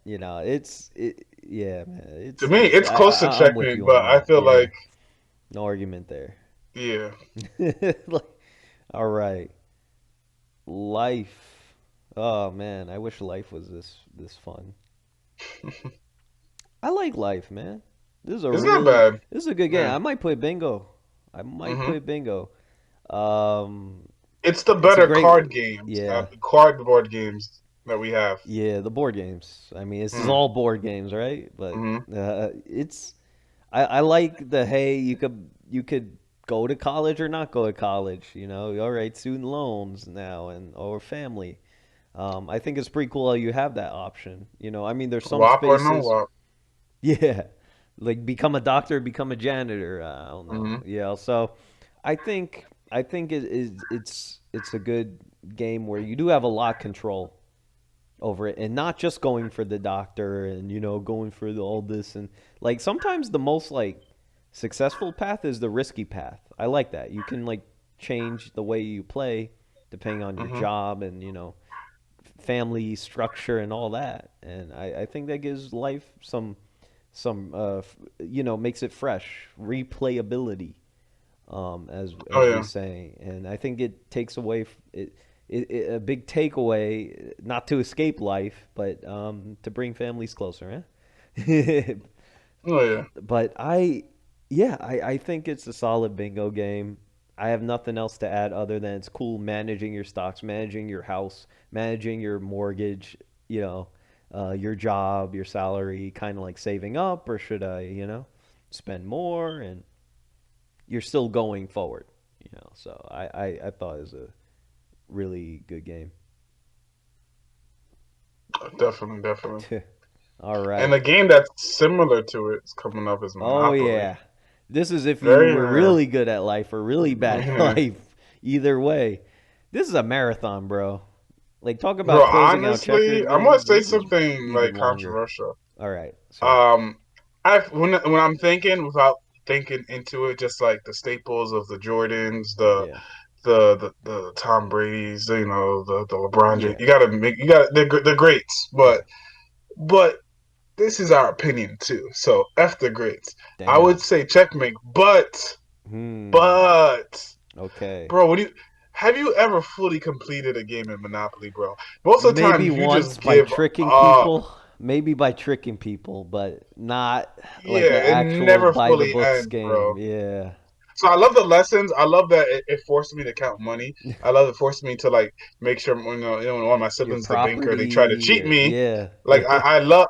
yeah, man, To me, it's it's close to I'm with checkmate, you on but I that. feel Yeah, like no argument there. yeah. Like, all right, life. Oh man, I wish life was this fun. I like life, man. It's not bad. This is a good game. Yeah. I might put bingo. I might hmm put bingo. Um, It's the it's a better great, card games, yeah, cardboard games that we have. yeah. The board games. I mean, this is Mm. all board games, right? But hmm it's I like the hey, you could go to college or not go to college. All right, student loans now and or family. I think it's pretty cool how you have that option. I mean, there's some WAP or no spaces. WAP. Yeah, like become a doctor, become a janitor. I don't know. hmm Yeah, so I think it's a good game where you do have a lot of control over it, and not just going for the doctor and going for all this, and like sometimes the most like successful path is the risky path. I like that. You can like change the way you play depending on your hmm job and family structure and all that. And I think that gives life some makes it fresh replayability, Oh as we yeah. say. And I think it takes away a big takeaway, not to escape life, but to bring families closer, eh? Oh yeah. But yeah, I think it's a solid bingo game. I have nothing else to add other than it's cool managing your stocks, managing your house, managing your mortgage, your job, your salary, kind of like saving up, or should I, spend more? And you're still going forward. So I thought it was a really good game. Definitely, definitely. All And right. a game that's similar to it is coming up is Oh Monopoly. yeah. This is if you Very were yeah. really good at life or really bad at Yeah. life. Either way. This is a marathon, bro. Like talk Bro, about closing out honestly, checkers I'm gonna games. say This is something like even longer. controversial. All right. Say it. Um, I when I'm thinking without thinking into it, just like the staples of the Jordans, Yeah. the Tom Brady's, the LeBron James. Yeah. You got they're greats, Yeah. but this is our opinion too. So f the greats. I would Damn. say checkmate, Hmm. but Okay. bro, have you ever fully completed a game in Monopoly, bro? Most of the Maybe times you once just by give tricking up. people. Maybe by tricking people, but not like an Yeah, it actual never by the fully books ends, game. bro. Yeah. So I love the lessons. I love that it forced me to count money. I love it forced me to like make sure when one of my Your siblings is a banker, they try to property. cheat me. Yeah. Like Yeah. I love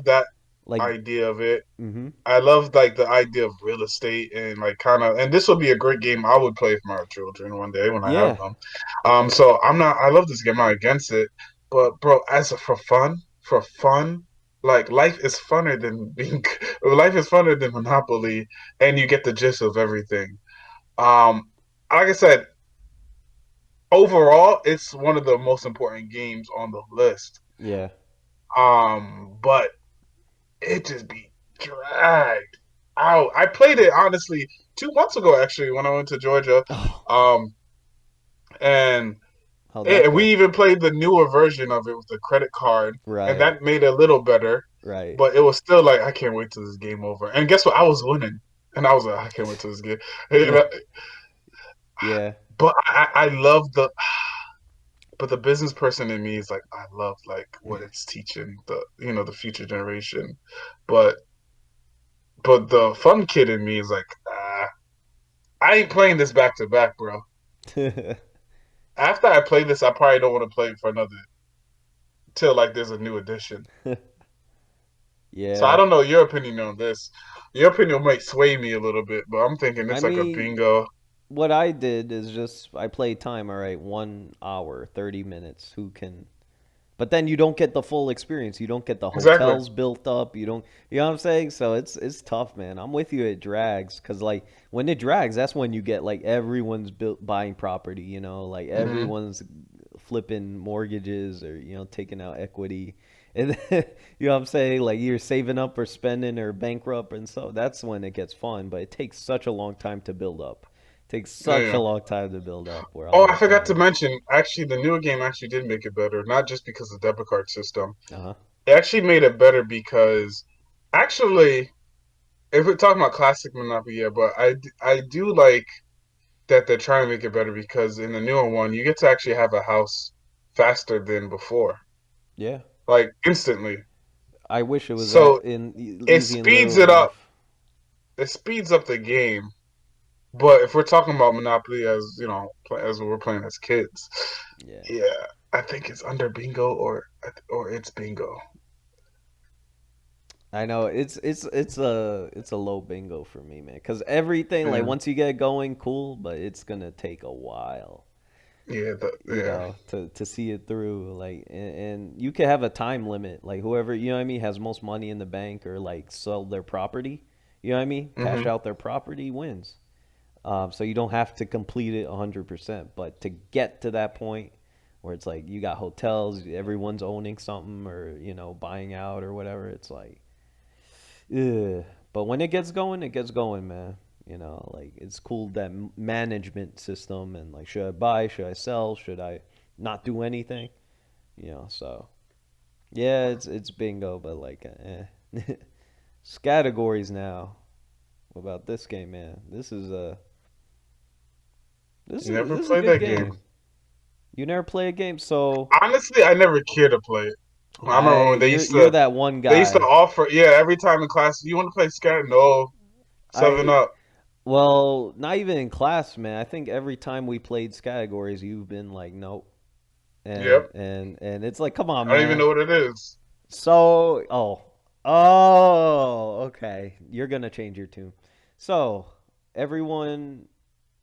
that Like, idea of it. mm-hmm. I love like the idea of real estate and like kind of, and this would be a great game I would play for my children one day when I have Yeah. them. So I'm not. I love this game. I'm not against it, but bro, for fun, like life is funner than being. Life is funner than Monopoly, and you get the gist of everything. Um, like I said, overall, it's one of the most important games on the list. Yeah. But it just be dragged out. I played it honestly 2 months ago, actually, when I went to Georgia. Oh, Um, and how'd that we go? even played the newer version of it with the credit card, and Right. that made it a little better. Right. But it was still like I can't wait till this game over. And guess what? I was winning, and I was like, I can't wait till this game. Yeah. Yeah. But I love the but the business person in me is like I love like what it's teaching the future generation. But the fun kid in me is like, I ain't playing this back to back, bro. After I play this, I probably don't want to play it for another till like there's a new edition. So I Yeah. don't know your opinion on this. Your opinion might sway me a little bit, but I'm thinking I it's like a mean, bingo. what I did is just I played time, all right, 1 hour, 30 minutes. Who can But then you don't get the full experience. You don't get the Exactly. hotels built up. You don't, you know what I'm saying? So it's tough, man. I'm with you. It drags because like when it drags, that's when you get like everyone's buying property. Like Hmm. everyone's flipping mortgages or taking out equity, and then, you know what I'm saying? Like you're saving up or spending or bankrupt, and so that's when it gets fun. But it takes such a long time to build up. It takes Yeah, such a yeah. long time to build up. Where I'm Oh, I like, forgot to man, mention, actually, the newer game actually did make it better, not just because of the debit card system. uh huh, It actually made it better because, actually, if we're talking about classic Monopoly, yeah, but I do like that they're trying to make it better because in the newer one, you get to actually have a house faster than before, yeah. like instantly. I wish it was that So in it easy in speeds real it up. life. It speeds up the game. But if we're talking about Monopoly as as we're playing as kids, Yeah. yeah, I think it's under bingo or it's bingo. I know it's a low bingo for me, man. Cause everything like Yeah, once you get going, cool, but it's gonna take a while, yeah, yeah. to see it through. Like, and you can have a time limit. Like whoever you know what I mean has most money in the bank or like sell their property. You know what I mean? Cash Hmm. out their property wins. So you don't have to complete it 100%, but to get to that point where it's like you got hotels, everyone's owning something or buying out or whatever, it's like, ugh. But when it gets going, man. Like it's cool that management system and like should I buy, should I sell, should I not do anything? So yeah, it's bingo, but like, categories now. What about this game, man? This You is never this is a played good that game. game. You never play a game, so Honestly, I never cared to play it. I remember when you're that one they used to guy. offer, yeah, every time in class, you want to play Scat? No, Seven I Up. Well, not even in class, man. I think every time we played categories, you've been like, nope, and Yep. and and it's like, come on, I don't even man. know what it is. So, oh, okay. You're gonna change your tune. So, everyone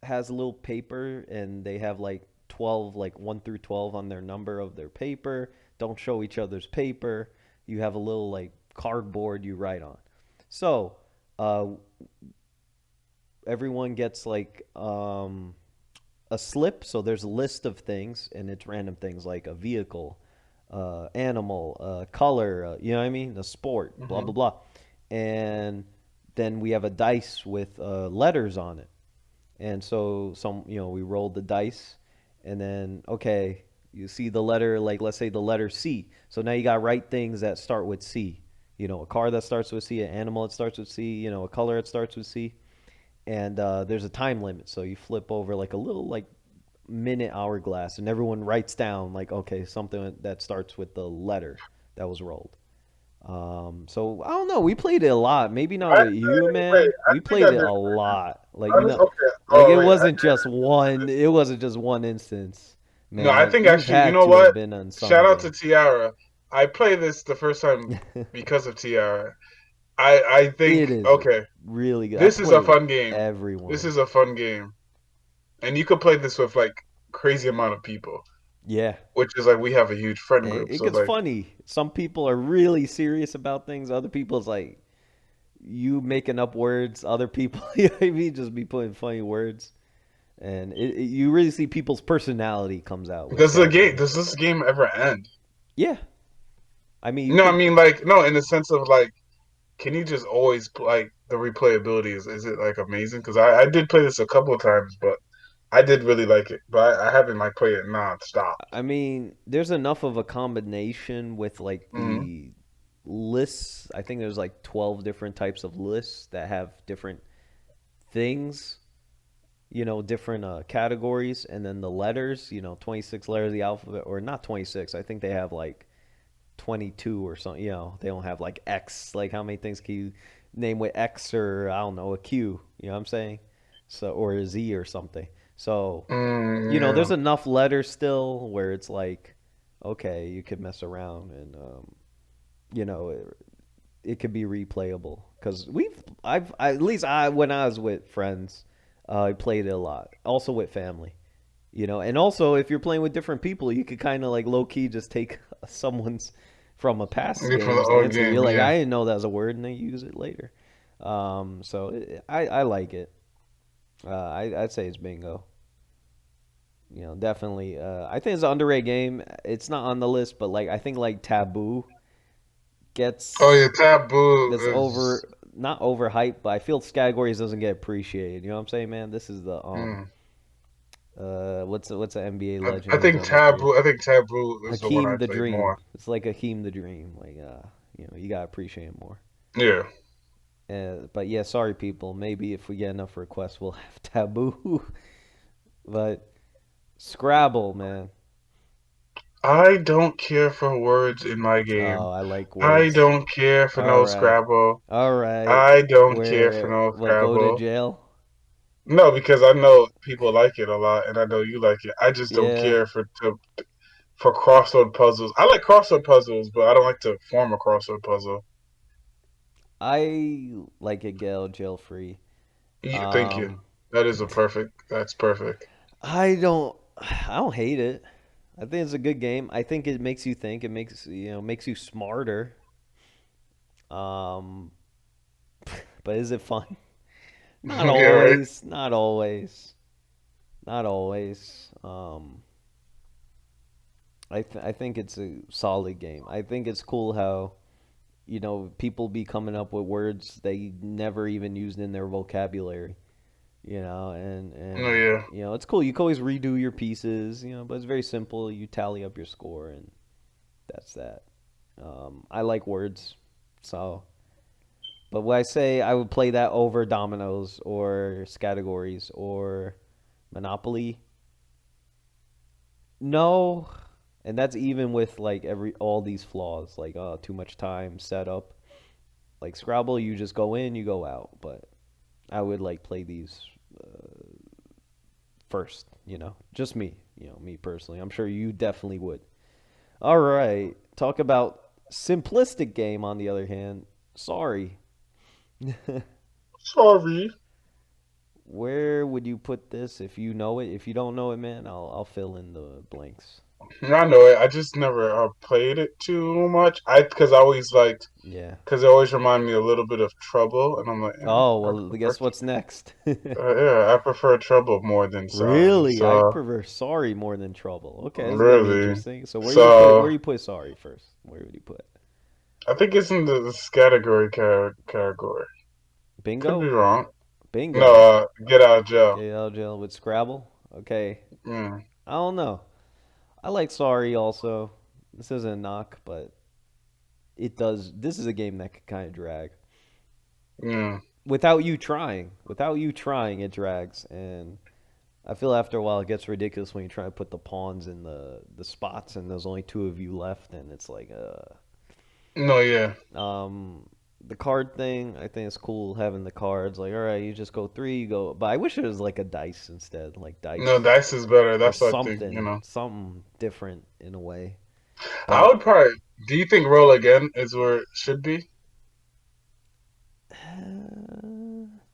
has a little paper, and they have like 12, like 1 through 12 on their number of their paper. Don't show each other's paper. You have a little like cardboard you write on. So, uh, everyone gets like a slip. So there's a list of things, and it's random things like a vehicle, animal, color, you know what I mean? A sport, blah, blah, Hmm. blah. And then we have a dice with letters on it. And so we rolled the dice, and then, okay, you see the letter, like let's say the letter C. So now you got to write things that start with C. A car that starts with C, an animal that starts with C, a color that starts with C. And there's a time limit. So you flip over like a little like minute hourglass, and everyone writes down like, okay, something that starts with the letter that was rolled. So I don't know. We played it a lot. Maybe not with you, Wait, man. I We think played I it did. a lot. Like Okay. like Oh it wait, wasn't just one. It wasn't just one instance, no, I man. think You've actually, you had know to have what? been on some Shout out to game. Tiara. I played this the first time because of Tiara. I think It is okay, really good. I this is a played with fun game. This everyone. is a fun game, and you could play this with like crazy amount of people, Yeah. which is like we have a huge friend And group. it So gets like, funny. Some people are really serious about things. Other people's like you making up words. Other people, you know what I mean, just be putting funny words. And you really see people's personality comes out with does categories. this game ever end? Yeah, I mean you No, I could. mean like no, in the sense of like, can you just always like the replayability is it like amazing? Because I did play this a couple of times, but I did really like it, but I haven't like played it nonstop. I mean, there's enough of a combination with like Hmm. the lists. I think there's like 12 different types of lists that have different things. different categories, and then the letters, 26 letters of the alphabet, or not 26. I think they have like 22 or something. They don't have like X. Like how many things can you name with X, or I don't know, a Q? You know what I'm saying? So, or a Z or something. So, there's Yeah. enough letters still where it's like, okay, you could mess around, and it could be replayable because at least when I was with friends, I played it a lot. Also with family, and also if you're playing with different people, you could kind of like low key just take someone's from a past Yeah, from the game's old answer. You're game, like, yeah. I didn't know that was a word, and they use it later. So I like it. I'd say it's bingo. Definitely. I think it's an underrated game. It's not on the list, but like I think like Taboo Oh yeah, gets Taboo that's is. over not overhyped, but I feel categories doesn't get appreciated. You know what I'm saying, man? This is the Mm. what's an NBA I legend who's think undefeated? Taboo is the one Hakeem I the played Dream. more. It's like Hakeem the Dream. Like you gotta appreciate it more. Yeah. But yeah, sorry people. Maybe if we get enough requests, we'll have Taboo. But Scrabble, man. I don't care for words in my game. Oh, I like I words. don't care for All no right, Scrabble. all right. I don't care for Where no what go to Scrabble. jail? No, because I know people like it a lot, and I know you like it. I just don't Yeah, care for crossword puzzles. I like crossword puzzles, but I don't like to form a crossword puzzle. I like it. Gale jail free. Yeah, thank you. Um, That is a perfect. That's perfect. I don't hate it. I think it's a good game. I think it makes you think. It makes you smarter. Um, but is it fun? Not Yeah, right. always. Not always. Not always. I think it's a solid game. I think it's cool how people be coming up with words they never even used in their vocabulary. And Oh yeah. it's cool. You can always redo your pieces. But it's very simple. You tally up your score, and that's that. I like words, so. But when I say I would play that over dominoes or categories or Monopoly, no. And that's even with like every all these flaws, like too much time setup. Like Scrabble, you just go in, you go out. But I would like play these first. Just me. Me personally. I'm sure you definitely would. All right. Talk about simplistic game. On the other hand, sorry. Sorry. Where would you put this if you know it? If you don't know it, man, I'll fill in the blanks. I know it. I just never played it too much. I because I always liked Yeah. because it always reminded me a little bit of Trouble, and I'm like, Oh I well, prefer. guess what's next? Yeah, I prefer Trouble more than Sorry. Really, I So prefer sorry more than trouble. Okay, this is gonna be really, interesting. So so where you put sorry first? Where would you put it? I think it's in the category category. Could be Bingo, wrong. No, bingo. Get Out of Jail. Get out of jail with Scrabble. Okay, Mm, I don't know. I like sorry also. This isn't a knock, but it does. This is a game that could kind of drag mm. without you trying. Without you trying, it drags, and I feel after a while it gets ridiculous when you try to put the pawns in the spots and there's only two of you left and it's like No, yeah. the card thing I think it's cool having the cards like all right you just go three you go but I wish it was like a dice instead like No, dice Dice is better. or That's what I think. something different in a way I but would probably. Do you think Roll Again is where it should be?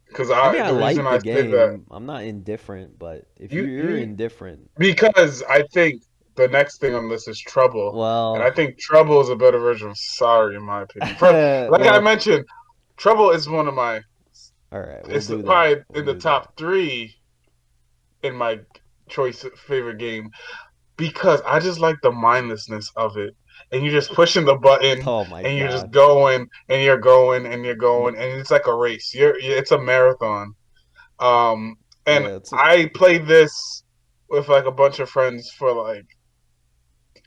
Because I mean I I the reason like the I say that game I'm not indifferent but if you're you indifferent because I think the next thing on this is Trouble, and well I think Trouble is a better version of Sorry in my opinion. For like I well mentioned, Trouble is one of my. all right we'll It's do that probably we'll in the do that top three in my choice favorite game because I just like the mindlessness of it. And you're just pushing the button oh my and you're just god going and you're going and you're but going and it's like a race. It's a marathon. Um and yeah it's a I played this with like a bunch of friends for like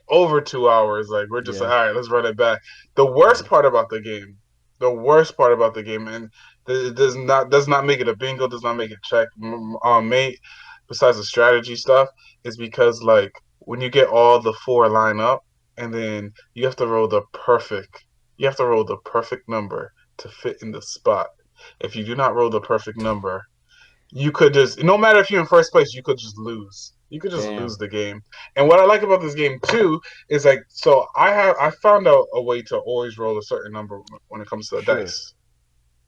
over 2 hours. Like we're just like, yeah all right, let's run it back. The yeah worst part about the game, and It does not make it a bingo, does not make it check. Mate, besides the strategy stuff, is because like when you get all the four line up, and then you have to roll the perfect number to fit in the spot. If you do not roll the perfect number, you could just no matter if you're in first place, you could just lose. You could just lose Damn. the game. And what I like about this game too is like so I found out a way to always roll a certain number when it comes to the Sure. dice.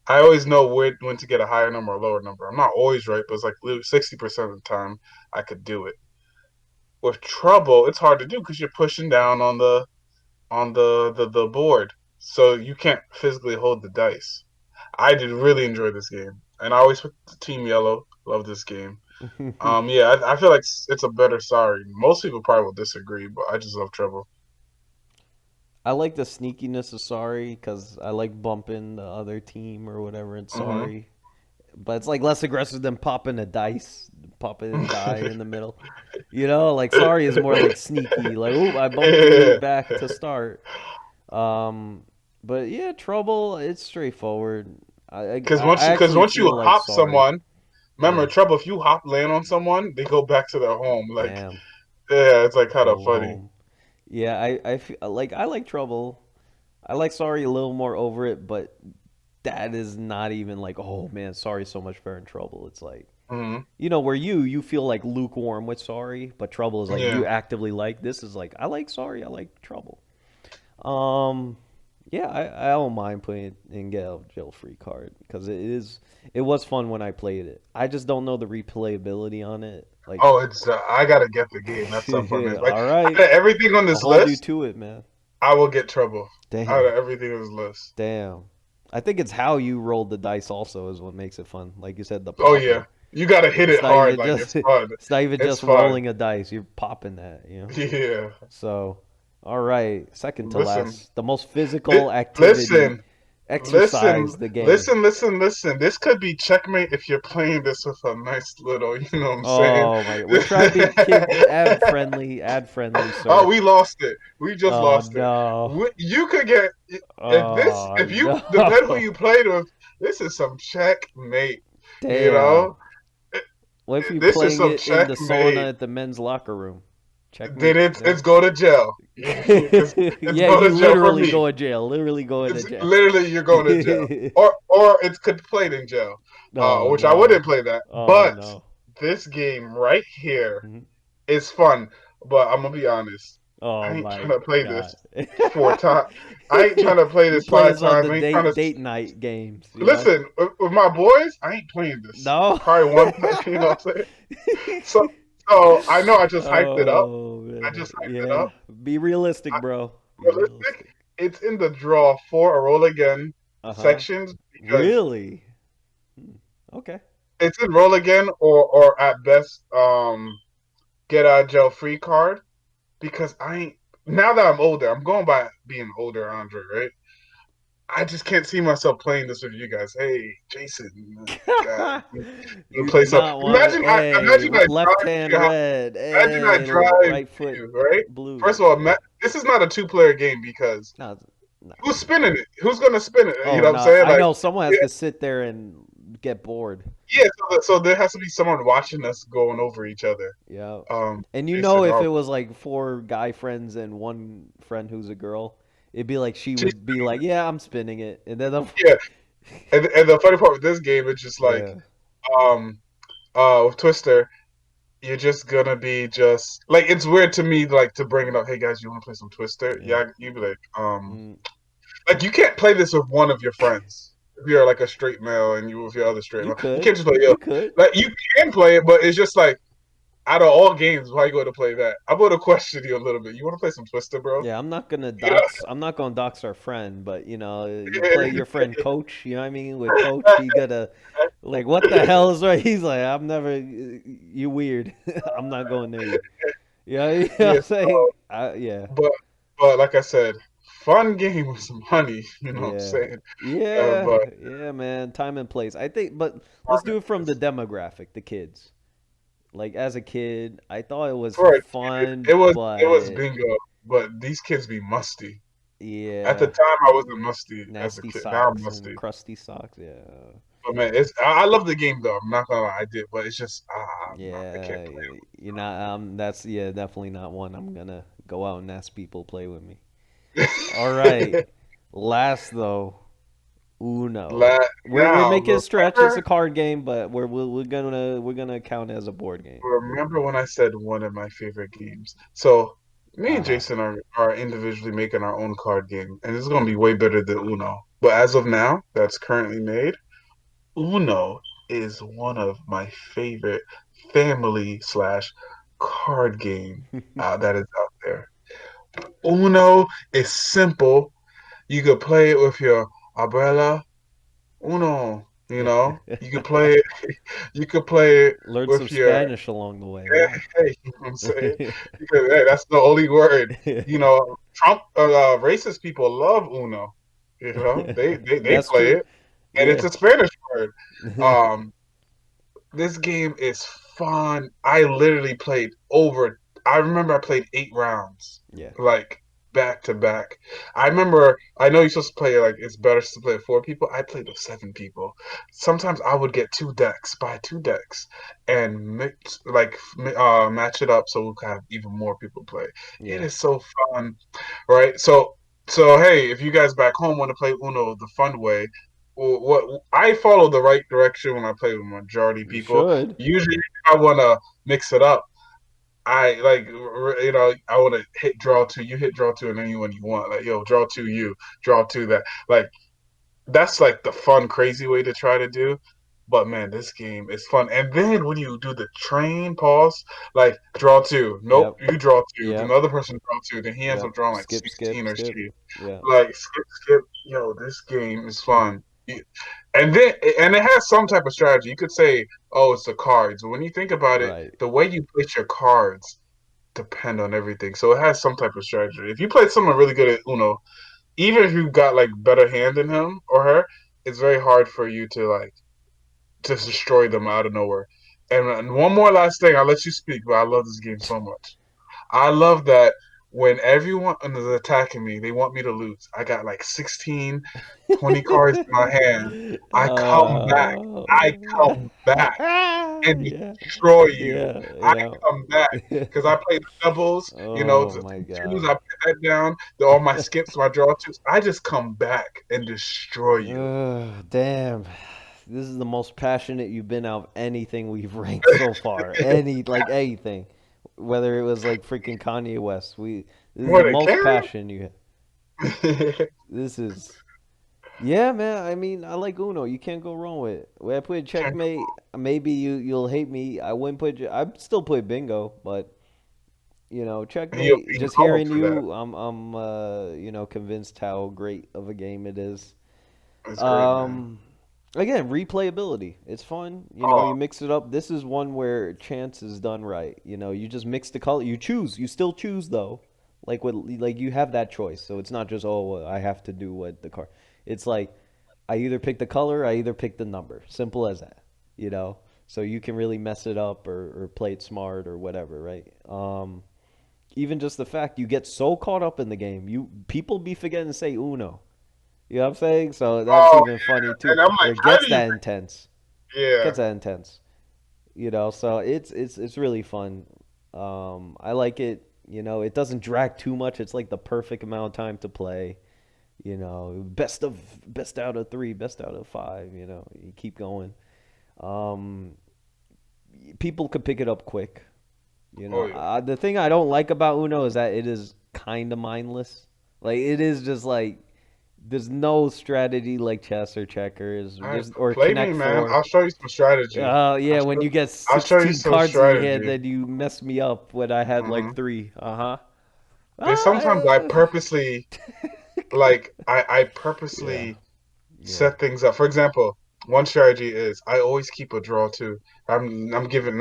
I always know when to get a higher number or lower number. I'm not always right, but it's like 60% of the time I could do it. With trouble, it's hard to do because you're pushing down on the board, so you can't physically hold the dice. I did really enjoy this game, and I always put the Team Yellow. Love this game. Yeah, I feel like it's a better Sorry. Most people probably will disagree, but I just love trouble. I like the sneakiness of Sorry because I like bumping the other team or whatever in Hmm. Sorry. But it's like less aggressive than popping a dice, popping a die in the middle. You know, like Sorry is more like sneaky. Like, oh, I bumped you Yeah, back to start. Um, but yeah, Trouble, it's straightforward. I because actually once you feel like hop Sorry. someone, remember Yeah, trouble. If you hop land on someone, they go back to their home. Like damn, yeah, it's like kind of go funny. home. Yeah, I feel like I like Trouble. I like Sorry a little more over it, but that is not even like, oh man, Sorry so much better in Trouble. It's like, Hmm. where you feel like lukewarm with Sorry, but Trouble is like you Yeah. actively like. This is like I like Sorry, I like Trouble. Um, yeah, I don't mind putting it in get out of jail free card because it was fun when I played it. I just don't know the replayability on it. Like, Oh, it's I gotta get the game. That's some fun. It's like all right, out of everything on I'll this hold you list, to it, man. I will get trouble. Out Damn, of everything on this list. damn. I think it's how you rolled the dice also is what makes it fun. Like you said, the Oh yeah, popper. you gotta hit It's it not hard. even Like just it's fun. it's not even It's just fun. rolling a dice. You're popping that, you know. Yeah. So, all right, second to Listen, last, the most li- physical activity, listen, exercise the game. listen. This could be checkmate if you're playing this with a nice little. You know what I'm saying? Oh my God, we're trying to be kid ad friendly, Oh, sir. we lost it. We just Oh lost it. no. You could get Oh if you depend who no. you played with. This is some checkmate. You Damn. know, What if you this is playing some it in the checkmate. sauna at the men's locker room? Then Checkmate it's there. go to jail because it's Yeah, go you to jail for literally me. go to jail. Literally go into It's jail. literally you're going to jail, or it's could played in jail, Oh which I no. wouldn't play that. Oh But no. this game right here Mhm. is fun. But I'm gonna be honest, Oh I ain't my trying to play this God. 4 times. I ain't trying to play You this play five this on the times. I ain't trying to date night games, you know? listen with my boys. I ain't playing this. No. Probably one time, you know what I'm saying? So, so I know I just hyped it up. Oh I man. just hyped it Yeah. up. Be realistic, I, bro. Be realistic. realistic. It's in the draw for a roll again Uh-huh. sections because Really? Hmm. Okay. it's in roll again or at best get out of jail free card because I ain't now that I'm older, I'm going by being older, Andre, right? I just can't see myself playing this with you guys. Hey, Jason, God, you You play do some. not want to. Hey, Imagine I left drive to hand your house. red. Imagine I Hey, drive right to foot you, right? First blue. of all, Yeah. this is not a two-player game because No, no. who's spinning it? Who's gonna spin it? You Oh know what I'm no, saying? I Like, know someone has yeah, to sit there and get bored. yeah. So there has to be someone watching us going over each other. Yeah. Um, And you know, Jason, if it was like four guy friends and one friend who's a girl, it'd be like she would be like, "Yeah, I'm spinning it," and then yeah. And the funny part with this game is just like, yeah, um, with Twister, you're just gonna be just like it's weird to me like to bring it up. Hey guys, you want to play some Twister? yeah. Yeah, you'd be Mm, like you can't play this with one of your friends. If you're like a straight male and you with your other straight you male, you could, can't just play. Yo, you could. like you can play it, but it's just like out of all games, why you going to play that? I'm going to question you a little bit. You want to play some Twister, bro? Yeah, I'm not gonna You know? dox. I'm not gonna dox our friend, but you play your friend Coach. You know what I mean? With Coach, you gotta like, what the hell is right? He's like, I'm never. You weird. I'm not going near you. Yeah, you know what I'm Yes, saying? Yeah, but like I said, fun game with some honey. You know what I'm yeah, saying? yeah, But yeah, man. Time and place. I think, but let's do it from the demographic, the kids. Like as a kid, I thought it was for a kid, fun, it was but bingo. But these kids be musty. At the yeah, time, I wasn't musty as a nasty kid. Now I'm socks and musty. crusty socks. Yeah. But man, I love the game though. I'm not gonna lie, I did, but it's just I can't Yeah, you're not. That's yeah, definitely not one I'm gonna go out and ask people play with me. All right, play. last though, Uno. La We're Now, making a stretch. It's a remember, card game, but we're gonna count it as a board game. remember when I said one of my favorite games? So me and Uh-huh. Jason are individually making our own card game, and it's gonna be way better than Uno. But as of now, that's currently made. Uno is one of my favorite family slash card game that is out there. Uno is simple. You could play it with your abuela. Uno, you know, you could play it. You could play it Learn some with your Spanish along the way, hey, huh? hey, you know what I'm saying? Because hey, that's the only word. You know, Trump racist people love Uno. You know, they That's play true. it, and it's Yeah. a Spanish word. Um, this game is fun. I literally played over. I remember I played 8 rounds, Yeah. like back to back. I remember. I know you're supposed to play like it's better to play with 4 people. I played with 7 people. Sometimes I would get 2 decks, buy 2 decks, and match it up so we could have even more people play. It Yeah. is so fun, right? So hey, if you guys back home want to play Uno the fun way, what I follow the right direction when I play with majority You people. should. Usually, if I want to mix it up, I like I want to hit draw two. You hit draw two, and anyone you want. Like yo, draw two, you draw two. That like that's like the fun, crazy way to try to do. But man, this game is fun. And then when you do the train pause, like draw two, nope, Yep. you draw two, then Yep. the other person draw two, then he ends Yep. up drawing like Skip, 16 skip, or skip. she. Yeah. Like skip, skip. Yo, this game is fun. And then and it has some type of strategy. You could say, oh, it's the cards. But when you think about it, Right. the way you place your cards depend on everything. So it has some type of strategy. If you play someone really good at Uno, even if you got like better hand than him or her, it's very hard for you to like just destroy them out of nowhere. And one more last thing, I'll let you speak, but I love this game so much. I love that when everyone is attacking me, they want me to lose. I got like 16, 20 cards in my hand. I come back. I Uh, come back and yeah. destroy you. Yeah. I Yeah. come back because I play the doubles, Oh the my twos, God. I put that down, all my skips, my draw twos. I just come back and destroy you. Damn. This is the most passionate you've been out of anything we've ranked so far. Anything. Whether it was like freaking Kanye West. This is More the than most Karen? passion you had. This is Yeah, man. I mean, I like Uno. You can't go wrong with it. When I put Can't checkmate, maybe you'll hate me. I wouldn't put. I still play bingo, but You're checkmate. being Just called hearing for that. you, convinced how great of a game it is. It's great, man. Um, Again, replayability. It's fun. You Oh, mix it up. This is one where chance is done right. You just mix the color. You choose. You still choose though. Like you have that choice. So it's not just I have to do what the card. It's like I either pick the color, I either pick the number. Simple as that. You know. So you can really mess it up or play it smart or whatever, right? Even just the fact you get so caught up in the game, you people be forgetting to say uno. You know what I'm saying? So that's oh, even funny too, and I'm where like, it how gets do you? that intense. Yeah, Gets that intense. So it's really fun. I like it. It doesn't drag too much. It's like the perfect amount of time to play. Best out of three, best out of five. You keep going. Um, People could pick it up quick. oh yeah. The thing I don't like about Uno is that it is kind of mindless. Like it is just like there's no strategy like chess or checkers. All right, There's or play me, Connect man. Four. I'll show you some strategy. Yeah, when you get I'll show you 16 some cards in your hand, strategy. then you mess me up when I had like hmm three. Uh-huh. There's sometimes I Ah, purposely I yeah, purposely yeah, set things up. For example, one strategy is I always keep a draw two. I'm giving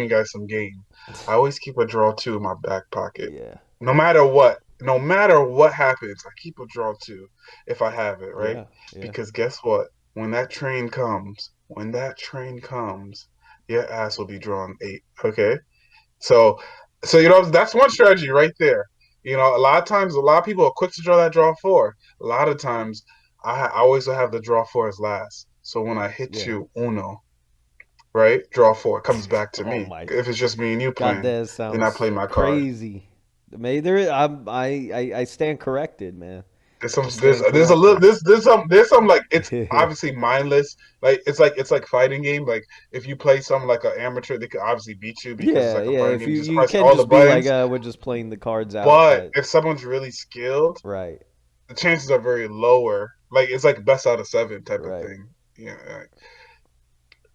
you guys some game. I always keep a draw two in my back pocket. yeah, No matter what. No matter what happens, I keep a draw two if I have it, right? yeah, yeah, Because guess what? When that train comes, your ass will be drawn eight. Okay? So, that's one strategy right there. A lot of times, a lot of people are quick to draw that draw four. A lot of times, I always have the draw four as last. So when I hit Yeah. you Uno, right, draw four, it comes back to Oh me. my If it's just me and you God, playing, that then I play sounds my card. crazy. May there, I stand corrected, man. There's some I stand there's a little corrected. there's some like it's Yeah, obviously mindless. Like it's like fighting game. Like if you play some like an amateur, they could obviously beat you because it's yeah. like a fighting If game. You just you press can all the just be like, buttons. we're just playing the cards out, But but if someone's really skilled, right, the chances are very lower. Like it's like best out of seven type of right. thing. Yeah, like,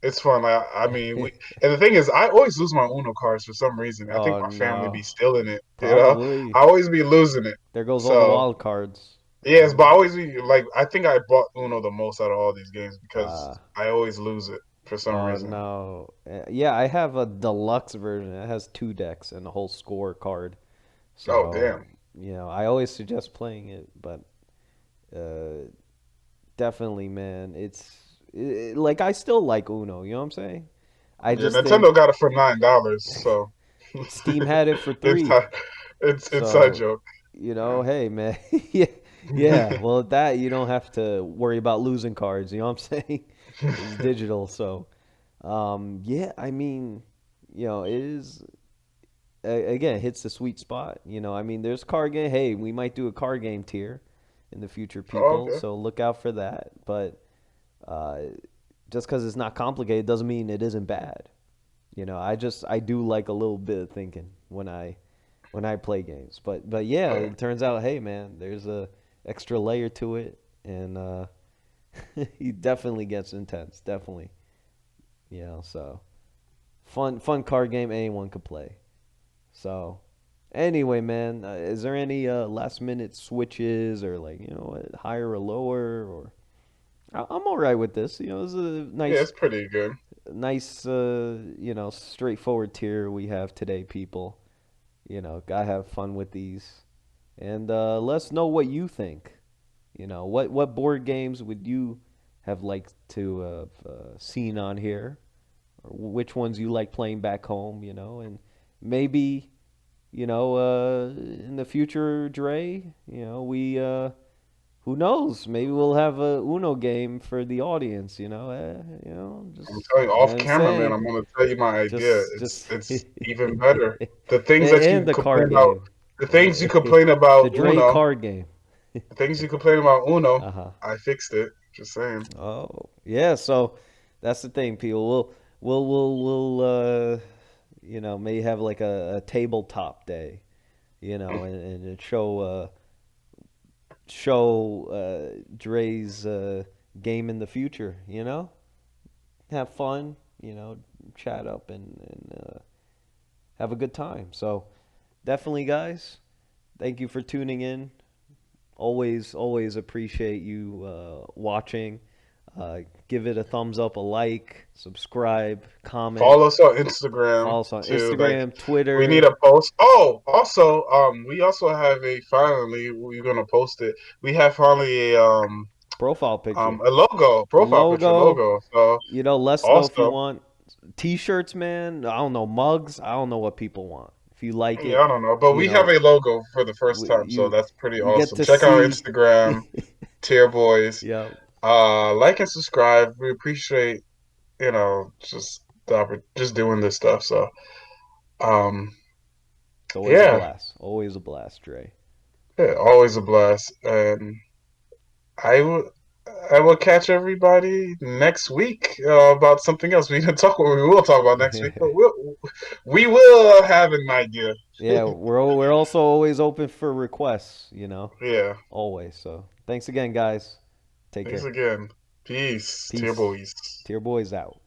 it's fun. I mean, we and the thing is, I always lose my Uno cards for some reason. I think Oh my family be no, stealing it. probably. I always be losing it. There goes all the So wild cards. yes, but I always be like, I think I bought Uno the most out of all these games because Uh, I always lose it for some oh reason. no. Yeah, I have a deluxe version. It has two decks and a whole score card. Oh So, damn. I always suggest playing it, but uh, definitely, man, like I still like Uno. You know what I'm saying? I Yeah, just think Nintendo got it for $9, so Steam had it for it's three. it's inside So, joke. Yeah. hey, man, yeah, yeah. Well, with that you don't have to worry about losing cards. You know what I'm saying? It's digital, so yeah. I mean, it is again hits the sweet spot. I mean, there's card game. Hey, we might do a card game tier in the future, Oh, people. okay. So look out for that. But uh, just because it's not complicated doesn't mean it isn't bad. I do like a little bit of thinking when I play games. But yeah, Oh, it turns out, hey man, there's a extra layer to it, and he definitely gets intense. Definitely, So fun card game anyone could play. So anyway, man, is there any last minute switches or like higher or lower or I'm all right with this. This is a yeah, nice it's pretty good. nice, straightforward tier we have today, people. Gotta have fun with these. And let us know what you think. What board games would you have liked to have seen on here? Or which ones you like playing back home, and maybe, in the future, Dre, who knows? Maybe we'll have a Uno game for the audience. I'm Just telling you, off I'm camera, man. saying, I'm gonna tell you my idea. just It's even better. The things that and you the complain card about, game, the things you the complain about Dre Uno, card game. the things you complain about Uno, Uh huh. I fixed it. Just saying. Oh yeah. So that's the thing, people. We'll may have like a tabletop day, and it show Dre's game in the future. Have fun. Chat up and have a good time. So definitely, guys. Thank you for tuning in. Always appreciate you watching. Give it a thumbs up, a like, subscribe, comment, Follow us on Instagram follow us on too. Like Instagram, we need Twitter, a post. Oh, also, we also have a finally. We're gonna post it. We have finally profile picture, a logo, a profile picture logo. logo. So Let us know if you also, want t-shirts, man. I don't know, mugs. I don't know what people want. If you like yeah, it, I don't know, but you we have know, a logo for the first time, so you that's pretty you get awesome. to Check out our see. Instagram, Tier Boys. Yeah, Like and subscribe. We appreciate just just doing this stuff. So um, it's always a yeah, blast. Always a blast, Dre. yeah, always a blast, and I will. I will catch everybody next week about something else. We didn't talk. We will talk about next week, but we will have an idea. Yeah, we're also always open for requests, Yeah. always. So thanks again, guys. Take Thanks care. again. Peace, Tier Peace. Boys. Tier boys out.